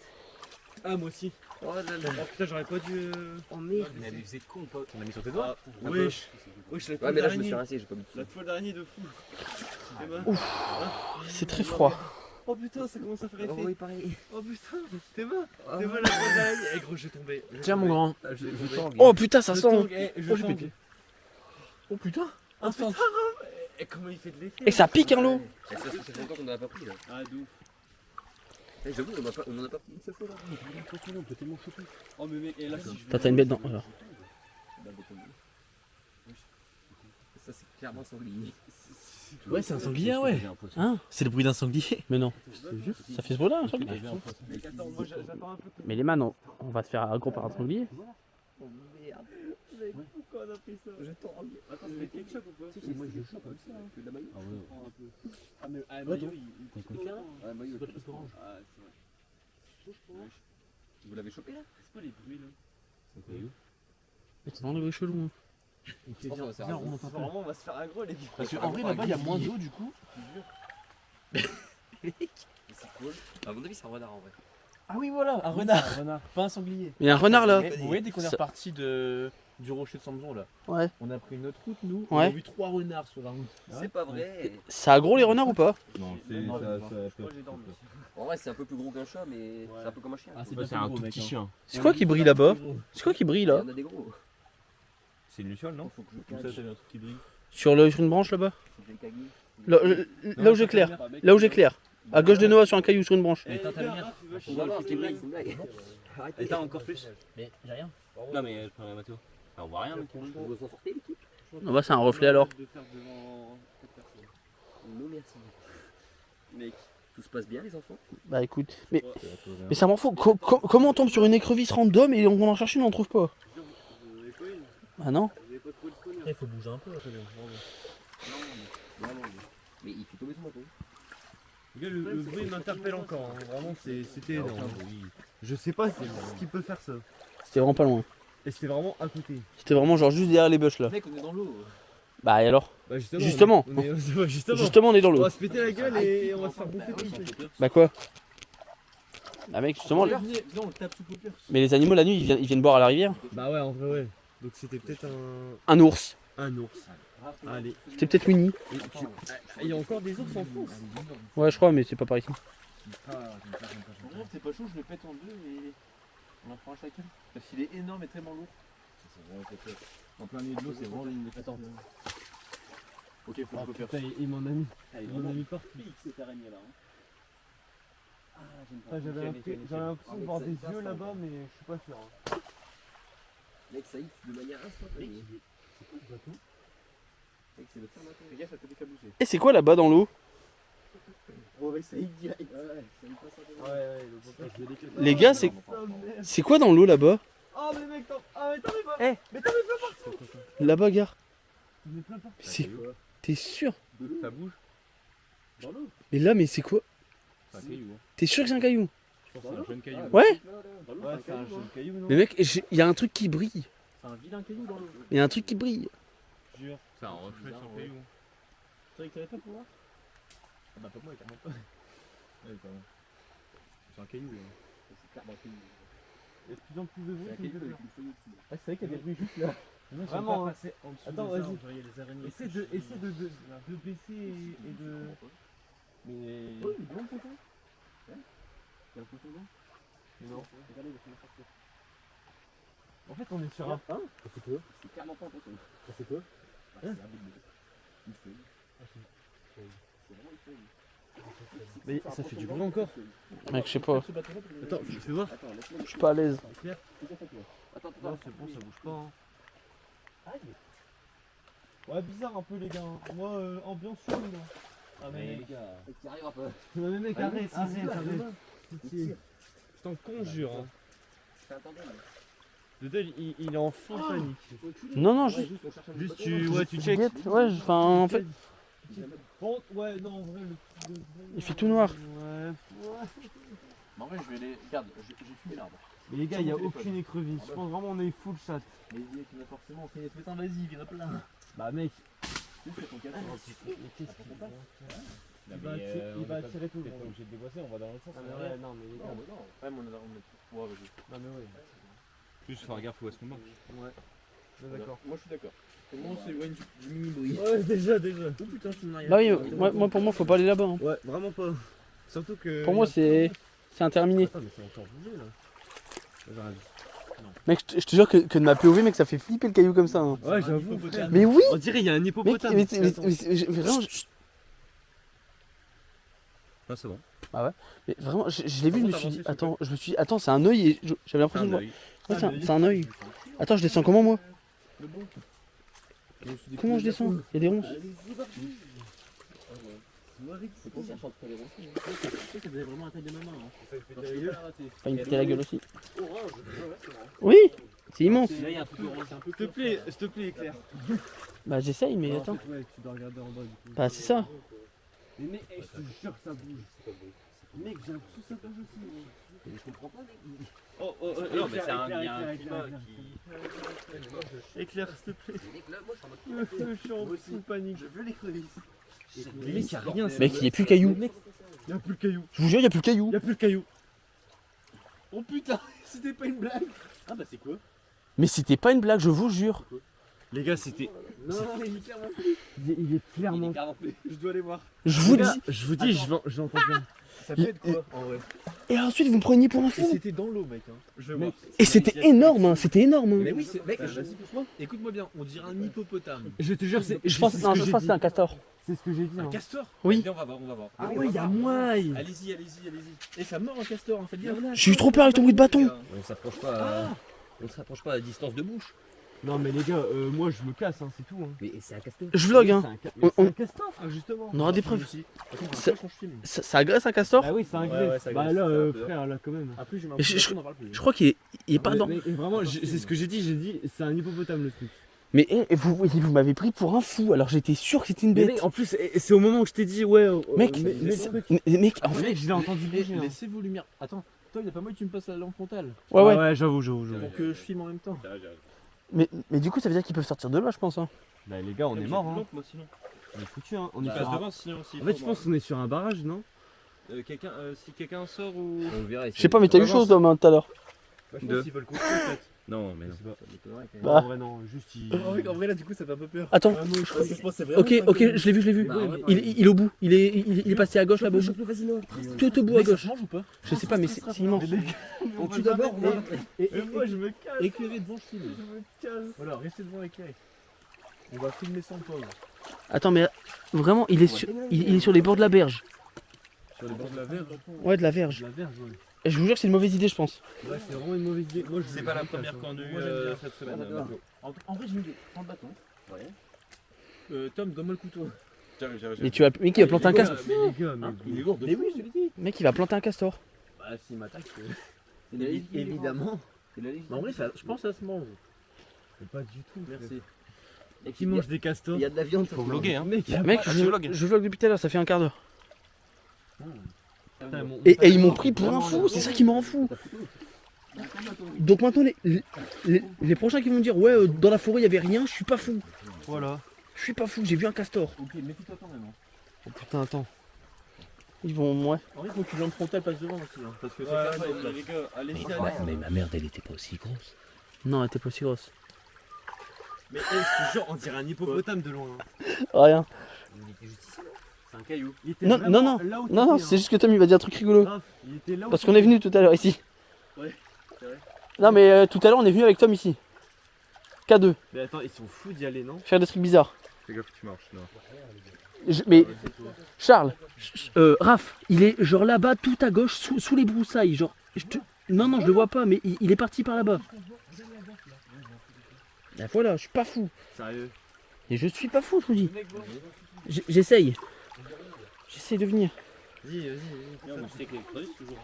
Ah, moi aussi. Oh là là. Oh putain, j'aurais pas dû. Oh merde. Mais elle faisait con, pas. Tu l'as mis sur tes doigts? Wesh. Wesh, la Ouais, toile mais là, je me d'araignée. suis rincé, j'ai pas mis La toile d'araignée de fou. Eh ben. C'est très froid. Oh putain, ça commence à faire Oh, effet. oui, pareil. Oh putain, t'es bas. T'es bas la toile d'araignée. Eh gros, j'ai tombé. Tiens, mon grand. Je Oh putain ça Je sent. tangue, eh, je j'ai tangue. pété. Oh putain. Ah putain, et comment il fait de l'effet? Et ça pique hein l'eau. Ça fait longtemps qu'on en a pas pris là. Ah, de ouf. J'avoue, on en a pas pris une seule fois là. On peut tellement choper. Oh, mais mec, et là, si je T'as une bête dans. Voilà. Ça, c'est clairement sanglier. Ouais, c'est un sanglier, ouais. Hein? C'est le bruit d'un sanglier. Mais non. Ça fait ce bruit là un sanglier. Mec, attends, moi j'attends un peu. Mais les man on va se faire un gros par un sanglier. Oh merde. Mec, pourquoi on a fait ça? Je tangue. Attends, c'est ketchup ou pas? Moi, je chope comme ça. Que de la maillot. Ah, mais maillot, il coûte cher. Ouais, maillot. Ah, c'est vrai. Vous l'avez chopé là? C'est pas les bruits là. C'est vraiment des bruits chelous. Hein. Viens, Viens, on remonte un peu. Vraiment, on va se faire aggro les gars. Parce qu'en vrai, là-bas, il y a moins d'eau du coup. C'est cool. À mon avis, c'est un renard en vrai. Ah oui, voilà, un renard. Pas un sanglier. Il y a un renard là. Vous voyez, dès qu'on est Ça- reparti du rocher de Samson là, Ouais. on a pris une autre route nous. Ouais. On a vu 3 renards sur la route. C'est pas vrai. Ça a gros les renards ou pas? Non, Non, ça Moi j'ai dormi. En vrai, c'est un peu plus gros qu'un chat, mais c'est un peu comme un chien. c'est un tout petit chien. C'est quoi qui brille là-bas? C'est quoi qui brille Il y là? en a des gros. C'est une luciole, non? Faut que je Comme ça, cache. t'avais un truc qui brille. Sur une branche là-bas? Faut que je les caguille. Là où j'éclaire. Là où j'éclaire. À gauche de Noah sur un caillou sur une branche. Eh, t'as la lumière. On va voir, c'est une blague, c'est une blague. Et t'as encore plus? Mais j'ai rien. Non, mais je prends la bateau. On voit rien, mec. Vous vous en sortez, l'équipe? Ah bah c'est un reflet alors. De faire devant 4 personnes. Non, merci. Mec, tout se passe bien, les enfants? Bah écoute. Mais ça m'en fout. Comment on tombe sur une écrevisse random et on en cherche une on en trouve pas? Ah non? Il faut bouger un peu. Mais il fait tomber son bateau. Le gars, le bruit m'interpelle encore. Hein. Vraiment, c'était énorme. Je sais pas ce qui peut faire ça. C'était vraiment pas loin. Et c'était vraiment à côté. C'était vraiment genre juste derrière les bûches là. Mec, on est dans l'eau. Bah et alors? Bah Justement. On est, ouais, justement. Justement on est dans On l'eau. va se péter la gueule et on va se faire bouffer tout. Bah quoi? Bah mec justement. Viens, on le tape sous paupières. Mais les animaux la nuit ils viennent boire à la rivière. Bah ouais, en vrai, ouais. Donc c'était peut-être Un ours. un ours. Allez. C'était peut-être Winnie. Et il y a encore des ours en France. Ouais je crois mais c'est pas par ici. C'est pas chaud, je le pète en deux et on en prend un chacun. Parce qu'il est énorme et tellement lourd. En plein milieu de l'eau, c'est vraiment une attends. Ok, faut le faire. Et mon ami. Mon ami partout. cette araignée là. J'avais l'impression de voir des yeux là-bas, mais je suis pas sûr. Mec, ça hit de manière instantanée. Mec, c'est le fin matin. Fais gaffe, ça peut décaboucher. Et c'est quoi là-bas dans l'eau? Oh, mec, ça hit direct. Les gars c'est quoi dans l'eau là-bas? Oh, mais mec, t'en es pas. Eh. Mais t'en es pas. Là-bas gare. C'est. T'es sûr? Ça bouge? Mais là mais c'est quoi? C'est un caillou. hein. T'es sûr que c'est un caillou? Je pense que c'est un jeune caillou. Ouais? Ouais, c'est un jeune caillou, non? Mais mec il y a un truc qui brille. C'est un vilain caillou dans l'eau. Il y a un truc qui brille. Jure. C'est un reflet sur le caillou. Tu savais que t'avais pas pour voir? Ah bah pas moi, carrément pas. Ouais, quand même. C'est un caillou. hein. C'est clairement un caillou. Il y a de plus en plus de bruit. C'est un caillou avec une feuille au-dessus. Ah, c'est vrai qu'il y a des bruits juste là. Vraiment, hein. Attends, Attends, vas-y. vas-y. Essaie de baisser et de. Mais. Oui, il est bon, le poisson. Il y a un poisson dedans. Non. Regardez, il va finir par terre. En fait, on est sur un. Hein? C'est quoi? C'est clairement pas un poisson. C'est quoi? C'est un bout de une feuille. C'est vraiment une feuille. Mais ça fait du bruit encore. Mec, je sais pas. Attends, fais voir. Attends, laisse-moi. Je suis pas à l'aise. Attends, Non, c'est bon, ça bouge pas. Hein. Ouais, bizarre un peu, les gars. Moi, ambiance chaude, là. Ah, mais. les gars, qui arrive un peu. Non, mais mec, arrête, arrête. Je t'en conjure. Hein. Attendez, Le Del, il est en full panique. Non, non, juste. Juste, tu check. Ouais, enfin, en fait, Bon, ouais, non, en vrai, il fait tout noir. Ouais. Mais en vrai, je vais les. Regarde, j'ai fumé l'arbre. Mais les gars, il n'y a aucune écrevisse. Je pense vraiment on est full chat. Mais il y en a forcément. Putain, vas-y, il y en a plein. Bah, mec, Tu fais ton castor. il va attirer tout le monde. obligé de déboisser, on va dans le sens. Ah, mais ouais, non, mais les gars. Non, mais non. Ouais, mais on est. Ouais, vas-y. Non, mais ouais. Juste faire gaffe où est-ce qu'on marche. Ouais. D'accord. Moi, je suis d'accord. Comment on s'éloigne du mini-bruit? Ouais, déjà. Oh putain, je suis marié. Bah oui, moi pour moi, faut pas aller là-bas. Hein. Ouais, vraiment pas. Surtout que. Pour moi, c'est interminé. Attends, mais c'est encore bougé là. Mec, je te jure que de ma POV, mec, ça fait flipper le caillou comme ça. Hein. Ouais, j'avoue. frère. Mais oui, On dirait il y a un mec, hippopotame. mais vraiment, Ah, c'est bon. mais vraiment, je l'ai vu, je me suis dit, attends, c'est un œil et j'avais l'impression de voir. Ouais, c'est un œil. Attends, je descends comment moi? Comment je descends? Il y a des ronces. C'est pour ça que je rentre pas les ronces. Ça faisait vraiment la taille de ma main. Enfin, il me pétait la gueule aussi. Oui, c'est immense. Là, il y a un peu de rose. S'il te plaît, Claire. Bah j'essaye, mais attends. Ouais, tu dois regarder en bas du coup. Bah c'est ça. Mais mec, je te jure que ça bouge. Mec, j'ai l'impression que ça bouge aussi. Mais je comprends pas, mec. Oh, Non, mais c'est un. Il y a un climat qui. Éclaire, s'il te plaît. Là, moi, je suis en mode. Je suis en full panique. Je veux les crevisses. Mais mec, y'a rien. Mec, il y a plus le caillou. Y'a plus le caillou. Je vous jure, il y a plus le caillou. Y'a plus le caillou. Oh putain, c'était pas une blague. Ah bah c'est quoi? Mais c'était pas une blague, je vous jure. Les gars, c'était. Non, il est clairement Il est clairement. Je dois aller voir. Je vous dis. Je vous dis, je l'entends bien. Ça peut être quoi en vrai? Et ensuite, vous me preniez pour un Et fou. c'était dans l'eau, mec. Je vais voir. Et c'était énorme, hein, c'était énorme. Hein. Mais oui, mec, écoute-moi bien, on dirait un hippopotame. Je te jure, c'est. Je pense que c'est un castor. C'est ce que j'ai dit. Un Hein. castor? Oui. Viens, on va voir. Ah ouais, y'a moins. Allez-y. Et ça mord un castor, en fait bien. J'ai eu trop peur avec ton bruit de bâton. On s'approche pas. On s'approche pas à distance de bouche. Non, mais les gars, moi je me casse, hein, c'est tout. Hein. Mais c'est un castor. Je vlog, hein. C'est un castor, frère, justement. On aura des preuves. Ça... Ça agresse un castor? Ah oui, c'est un Ouais, greffe. ça bah agresse, là, ça peut. frère, là quand même. Après, je Je- m'en parle plus. Je crois qu'il est pas dans. Mais vraiment, c'est ce que j'ai dit, c'est un hippopotame le truc. Mais vous m'avez pris pour un fou, alors j'étais sûr que c'était une Mais bête. mec, en plus, c'est au moment où je t'ai dit, ouais. Mec, mec, en en fait. fait, je l'ai entendu bouger. hein. Laissez vos lumières. Attends, toi, il y a pas moyen que tu me passes la lampe frontale Ouais, ouais. Ouais, j'avoue. pour que je filme en même temps. Mais du coup, ça veut dire qu'ils peuvent sortir de là, je pense. Hein. Bah les gars, on est morts. Hein. Moi sinon. On est foutus. Hein. On est Il sur passe un- devant sinon aussi. En fait, je pense qu'on est sur un barrage, non? Si quelqu'un sort ou. On verra. Je sais pas, mais t'as eu chaud toi, tout à l'heure. Je pense qu'ils veulent construire peut-être. Non, mais non. Bah. En vrai, non, juste il. En vrai, là, du coup, ça fait un peu peur. Attends. Je pense que c'est vraiment. Ok, je l'ai vu. Il est au bout. Il est passé à gauche là-bas. Tout au bout à Mec, ça gauche. se mange ou pas? Je sais pas, mais c'est immense. On tue d'abord, Et moi, je me casse. éclairé devant, je filme. Je me casse. Voilà, restez devant éclairé. On va filmer sans pause. Attends, mais vraiment, il est sur les bords de la berge. Sur les bords de la verge. Ouais, de la verge. La verge, ouais. Et je vous jure que c'est une mauvaise idée, je pense. Ouais, c'est vraiment une mauvaise idée. Moi, C'est pas la première qu'on a Moi, j'aime eue bien. cette semaine. En vrai, j'ai mis prends le bâton. Ouais. Tom, donne-moi le couteau. J'arrive. Mais mec, il va planter un castor. Mais les gars, mais. Il est lourd de. Mais oui, je te l'ai dit. Mec, il va planter un castor. Bah, s'il m'attaque, évidemment. Mais en vrai, je pense que ça se mange. Mais pas du tout. Merci. Et qui mange des castors? Il y a de la viande. Faut vloguer hein. Mec, Mec, je vlog depuis tout à l'heure, ça fait un quart d'heure. putain, Et ils m'ont pris pour un fou, c'est ça qui me rend fou. Donc maintenant, les prochains qui vont me dire, ouais, dans la forêt, il y avait rien, je suis pas fou. Voilà. Je suis pas fou, j'ai vu un castor. Ok, méfie-toi quand même. Hein. Oh putain, attends. Ils vont, ouais. En vrai, faut que lampe frontale passe devant aussi. Hein, parce que c'est clairement les Les gars, allez-y. Mais ma merde, elle était pas aussi grosse. Non, elle était pas aussi grosse. Mais je te jure, on dirait un hippopotame de loin. Rien. Il était juste ici, non? C'est un caillou. Non, non, non. Non, non, c'est juste que Tom il va dire un truc rigolo. Il était là où Parce qu'on est venu tout à l'heure ici. Ouais, c'est vrai. Non, mais tout à l'heure on est venu avec Tom ici. K2. Mais attends, ils sont fous d'y aller, non? Faire des trucs bizarres. Fais gaffe que tu marches là. Mais Charles, Raph, il est genre là-bas tout à gauche sous les broussailles. Genre, non, non, je le vois pas, mais il est parti par là-bas. La voilà, je suis pas fou. Sérieux? Et je suis pas fou, je vous dis. J'essaye. J'essaye de venir. Vas-y, vas-y. Je sais que les creusent toujours.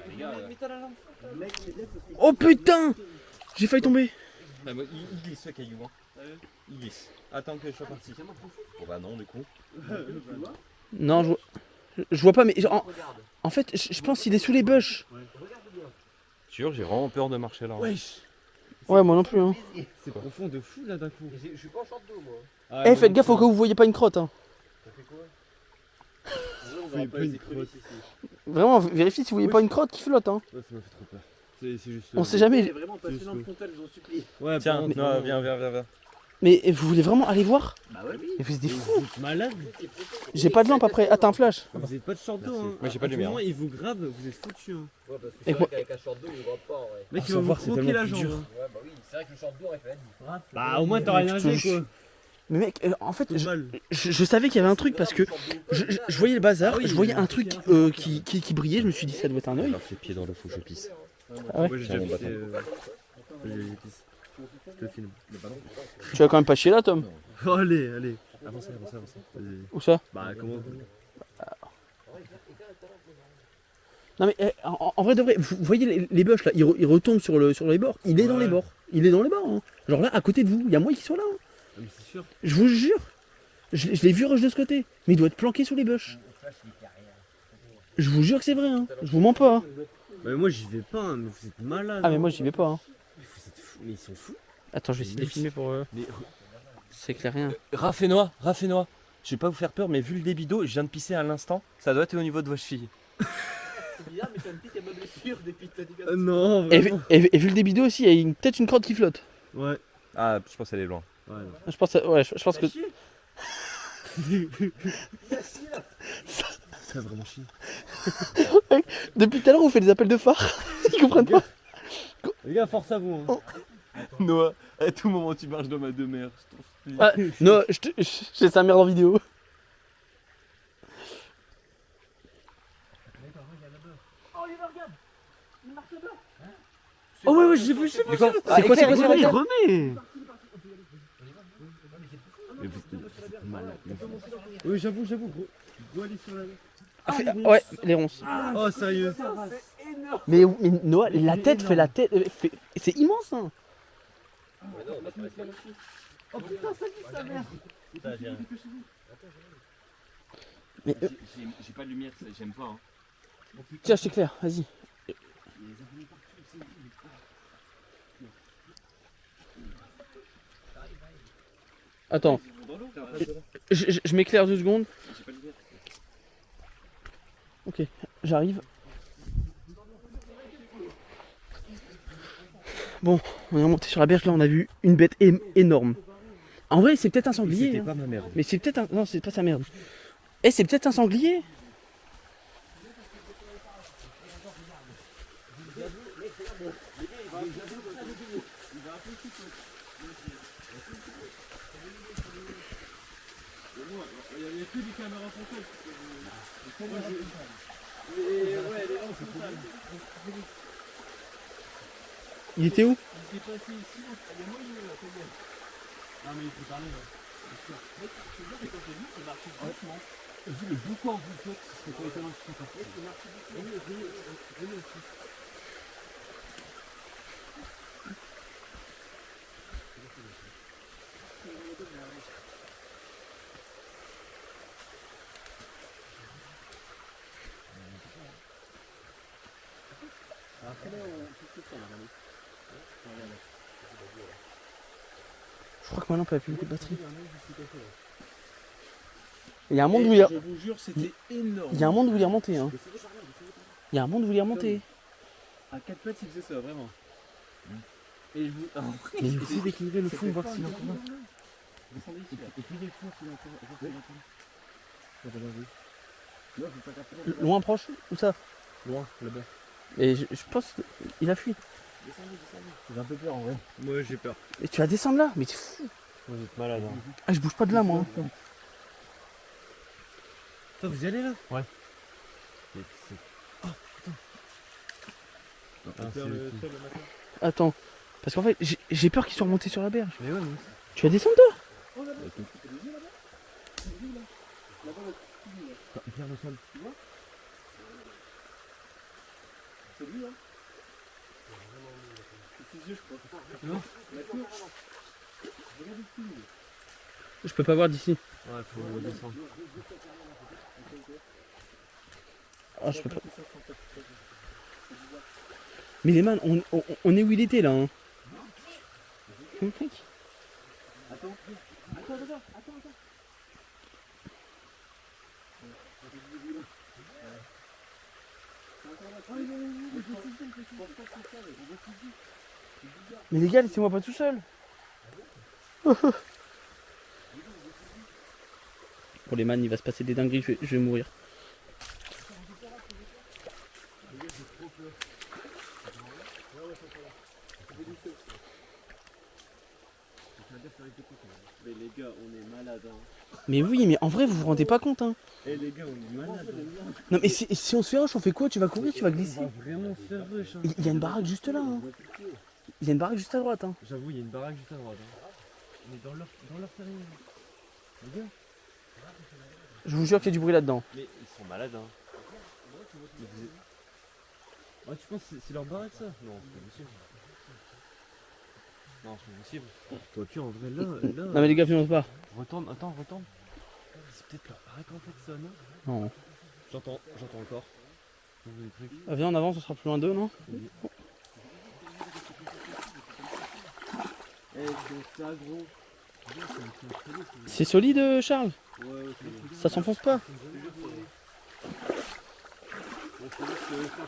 Les gars, Oh putain! J'ai failli tomber. il glisse ce caillou. Hein. Il glisse. Attends que je sois parti. Bon bah non du coup. Non, je vois pas, mais en fait, je pense qu'il est sous les bûches. Sûr, j'ai vraiment peur de marcher là. Wesh! Ouais, moi non plus. Hein. C'est profond de fou là d'un coup. Je suis pas en short d'eau moi. Ah, Eh, faites gaffe au cas où vous voyez pas une crotte. Hein. Faut pas une crotte. Vraiment, vérifiez si vous voyez pas une crotte qui flotte. Hein. Ouais, ça m'a fait trop peur. C'est juste. On sait jamais. vraiment passionnant de frontal, je vous en supplie. Ouais, Tiens, par contre, non, viens. Mais vous voulez vraiment aller voir? Bah ouais, oui. Mais vous êtes des Vous fous. êtes malade? J'ai pas de lampe après. Attends, un flash. Vous êtes pas de short d'eau, hein. Moi, j'ai pas de À tout lumière. moment, ils vous gravent, vous êtes foutus. Hein. Ouais, parce que Et c'est quoi vrai qu'avec un short d'eau, il voit pas en vrai. Mec, Ah, il sans va vous voir, c'est croquer tellement la plus jambe. dur. hein. Ouais, bah oui, c'est vrai que le short d'eau, il fait la diff. Bah, au moins, t'aurais rien Je te nagé jure. quoi. Mais mec, en fait, Tout mal. je savais qu'il y avait un truc parce que je voyais le bazar, je voyais un truc qui brillait, je me suis dit ça doit être un œil. Les pieds dans l'eau, faut que je pisse. Ah ouais. Moi, j'ai Tiens, déjà mon pissé. bâton. Vas-y, pisse. Je te filme. Tu vas quand même pas chier là, Tom? Oh, allez, allez. Avancez. Vas-y. Où ça? Bah, comment? Non mais en vrai de vrai, vous voyez les bûches là, ils retombent sur les bords. Il est dans les bords. Il est dans les bords. Hein. Genre là, à côté de vous, il y a moyen qu'il soit là. Hein. Ah, mais c'est sûr. Je vous jure. Je l'ai vu rush de ce côté. Mais il doit être planqué sous les bûches. Je vous jure que c'est vrai. Hein. Je vous mens pas. Hein. Bah, moi, j'y vais pas, hein, mais vous êtes malade. Ah mais moi j'y vais pas. Hein. Vous êtes fous. Mais ils sont fous. Attends, je vais essayer de les filmer pour. Mais C'est clair rien. Raph et Noah. Je vais pas vous faire peur, mais vu le débit d'eau, je viens de pisser à l'instant, ça doit être au niveau de vos chevilles. C'est bizarre, mais t'as une petite blessure depuis que t'as dit non, Et, vraiment. et vu le débit d'eau aussi, il y a peut-être une crotte qui flotte. Ouais. Ah, je pense qu'elle est loin. Ouais. Je pense, je pense que. Ça a vraiment chier. Depuis tout à l'heure, on fait des appels de phare. Ils comprennent pas. Les gars, force à vous. Hein. Noah, à tout moment tu marches dans ma demeure. Ah, non, j'ai sa merde en vidéo. Oh ouais, j'ai vu. C'est quoi, c'est quoi, Il remet. Malade. Oui, j'avoue, gros. Dois aller sur la. Ouais, les ronces. Oh, sérieux. Mais Noah, la tête fait la tête. C'est immense, hein. Oh putain, ça dit sa mère. Mais J'ai pas de lumière, j'aime pas. Hein. tiens, je t'éclaire, vas-y. Attends. Je m'éclaire 2 secondes. Ok, j'arrive. Bon, on est remonté sur la berge, là on a vu une bête énorme. En vrai, c'est peut-être un sanglier. C'était Hein. pas ma merde. Mais c'est peut-être un... Non, c'est pas sa merde. Eh, c'est peut-être un sanglier. Il était où? Je crois que ma lampe a plus beaucoup de batterie. Il y a un monde où il est... Je vous jure, c'était énorme. Il y a un monde où il est remonté. Hein. Il y a un monde où il est remonté. À 4 pattes, il faisait ça, vraiment. Et je vous. Ah, Mais essayez d'éclairer le fond, voir s'il y a encore là. descendez ici là. Écoutez le fond s'il est encore. Non, je vais pas capter. Loin, proche, où ça? Loin, là-bas. Et je pense qu'il a fui. Descendez. J'ai un peu peur en vrai. Moi j'ai peur. Et tu vas descendre là? Mais t'es fou. Vous êtes malade. Hein. Ah, je bouge pas de là, moi. Toi, vous y allez là? Attends. Parce qu'en fait, j'ai peur qu'ils soient remontés sur la berge. Mais ouais, Tu vas descendre, toi? Viens le sol. C'est lui, hein. C'est ses yeux, je crois. Je peux pas voir d'ici. Ouais, faut descendre. Ah, je peux pas. Mais les man, on est où il était là, hein? Attends. Mais les gars, laissez-moi pas tout seul. Pour les man, il va se passer des dingueries, je vais mourir. Mais les gars, on est malades. Hein. Mais oui, mais en vrai, vous vous rendez pas compte, hein. Eh les gars, on est malades. Non, mais si on se fait rush, on fait quoi? Tu vas courir, tu vas glisser. On va vraiment se faire rush. Hein. Il y a une baraque juste là, hein. Il y a une baraque juste à droite, hein. J'avoue, il y a une baraque juste à droite. Hein. On est dans leur terrain. Les gars. Je vous jure qu'il y a du bruit là-dedans. Mais ils sont malades. Hein. Ah, tu penses que c'est leur baraque ça? Non, c'est pas possible. Non, c'est pas possible. Toi, tu en vrai là. Non, mais les gars, viens pas. Retourne. C'est peut-être leur baraque en fait ça, non? Non. J'entends encore. Des trucs. Ah, viens, on avance, on sera plus loin d'eux, non? Eh, c'est ça gros. C'est solide, Charles? Ouais, Ça s'enfonce pas?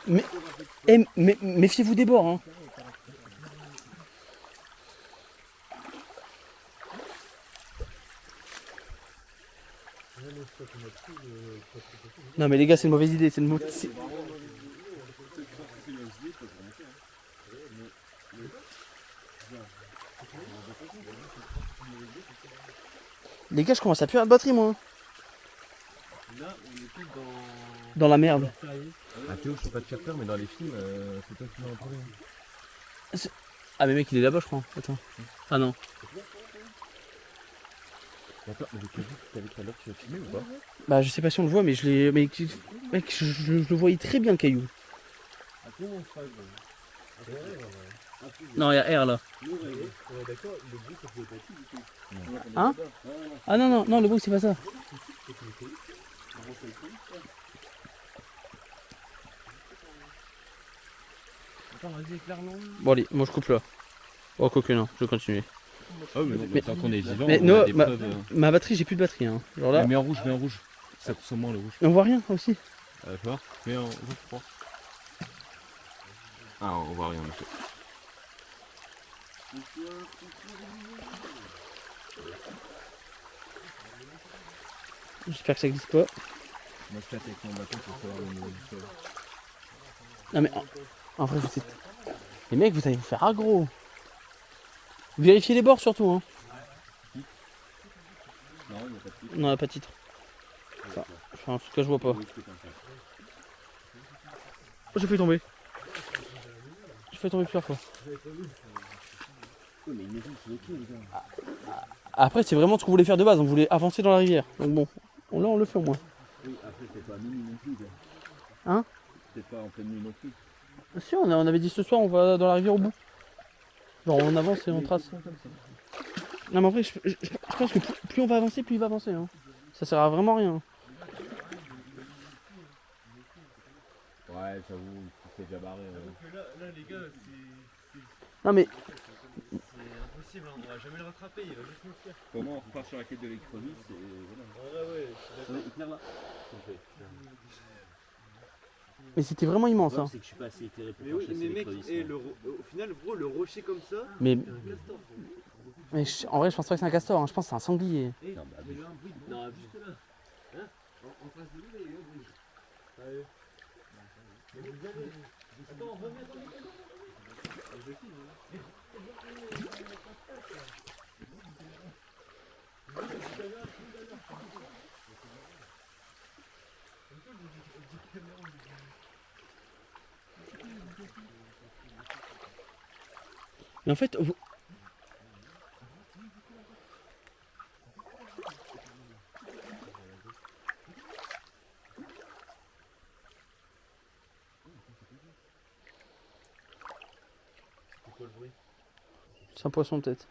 Mais, méfiez-vous des bords, hein. Non mais les gars, c'est une mauvaise idée, c'est une mauvaise... Les gars, je commence à plus avoir de batterie, moi. là, on est tous Dans la merde. Ah Théo, je peux pas te faire peur, mais dans les films, c'est toi qui m'as un problème. Ah mais mec, il est là-bas, je crois. Attends. Ah non. D'accord, mais t'as vu tout à l'heure, tu l'as filmé ou pas? Bah je sais pas si on le voit, mais je l'ai... Mec, je le voyais très bien, le caillou. Non, il y a R là. Hein? Ah non, le bruit c'est pas ça. Attends, vas-y, éclaire-nous. Bon allez, moi je coupe là. Oh quoique non, je vais continuer. Ah oui, mais tant qu'on est vivant, Mais on non, a des preuves. ma batterie, j'ai plus de batterie. Hein. Genre là, Mets en rouge. Ça consomme moins le rouge. on voit rien aussi. Tu vois? Mets en rouge, je crois. Ah, on voit rien, monsieur. J'espère que ça glisse pas. Moi, je tâte avec mon bâton pour savoir le niveau du sol. Non mais en vrai, vous êtes... Les mecs, vous allez vous faire aggro. Vérifiez les bords surtout. Hein. Non, il n'y a pas de titre. Enfin, en tout cas, je vois pas. Oh, j'ai failli tomber. J'ai failli tomber plusieurs fois. Après, c'est vraiment ce qu'on voulait faire de base. On voulait avancer dans la rivière. Donc bon, là, on le fait au moins. Oui, après, c'est pas à minuit non plus. Hein? C'est pas en pleine nuit non plus. Si, on avait dit ce soir, on va dans la rivière au bout. Genre, on avance et on trace. Non, mais en vrai, je pense que plus on va avancer, plus il va avancer. Hein. Ça sert à vraiment rien. Ouais, j'avoue, tu t'es déjà barré. Là, les gars, Non, mais c'est impossible. Hein. On va jamais le rattraper. Il va juste nous faire. Comment on repart sur la quête de l'électronique, c'est. Voilà. Ouais, je suis d'accord. Éclaire là. Mais c'était vraiment immense. Hein. C'est que je suis pas assez éclairé pour Mais oui, chasser mais les mec, crevisses, et moi. au final, gros, le rocher comme ça, Mais, c'est un castor. en vrai, je pense pas que c'est un castor, hein. Je pense que c'est un sanglier. Eh, Non, bah, mais il y a un bruit de non, juste là. Hein en face de lui, là, il y a un bruit. Allez. Mais vous allez. Attends, remets dans les cadeaux. Je filme, hein. Mais en fait, c'est un poisson peut-être.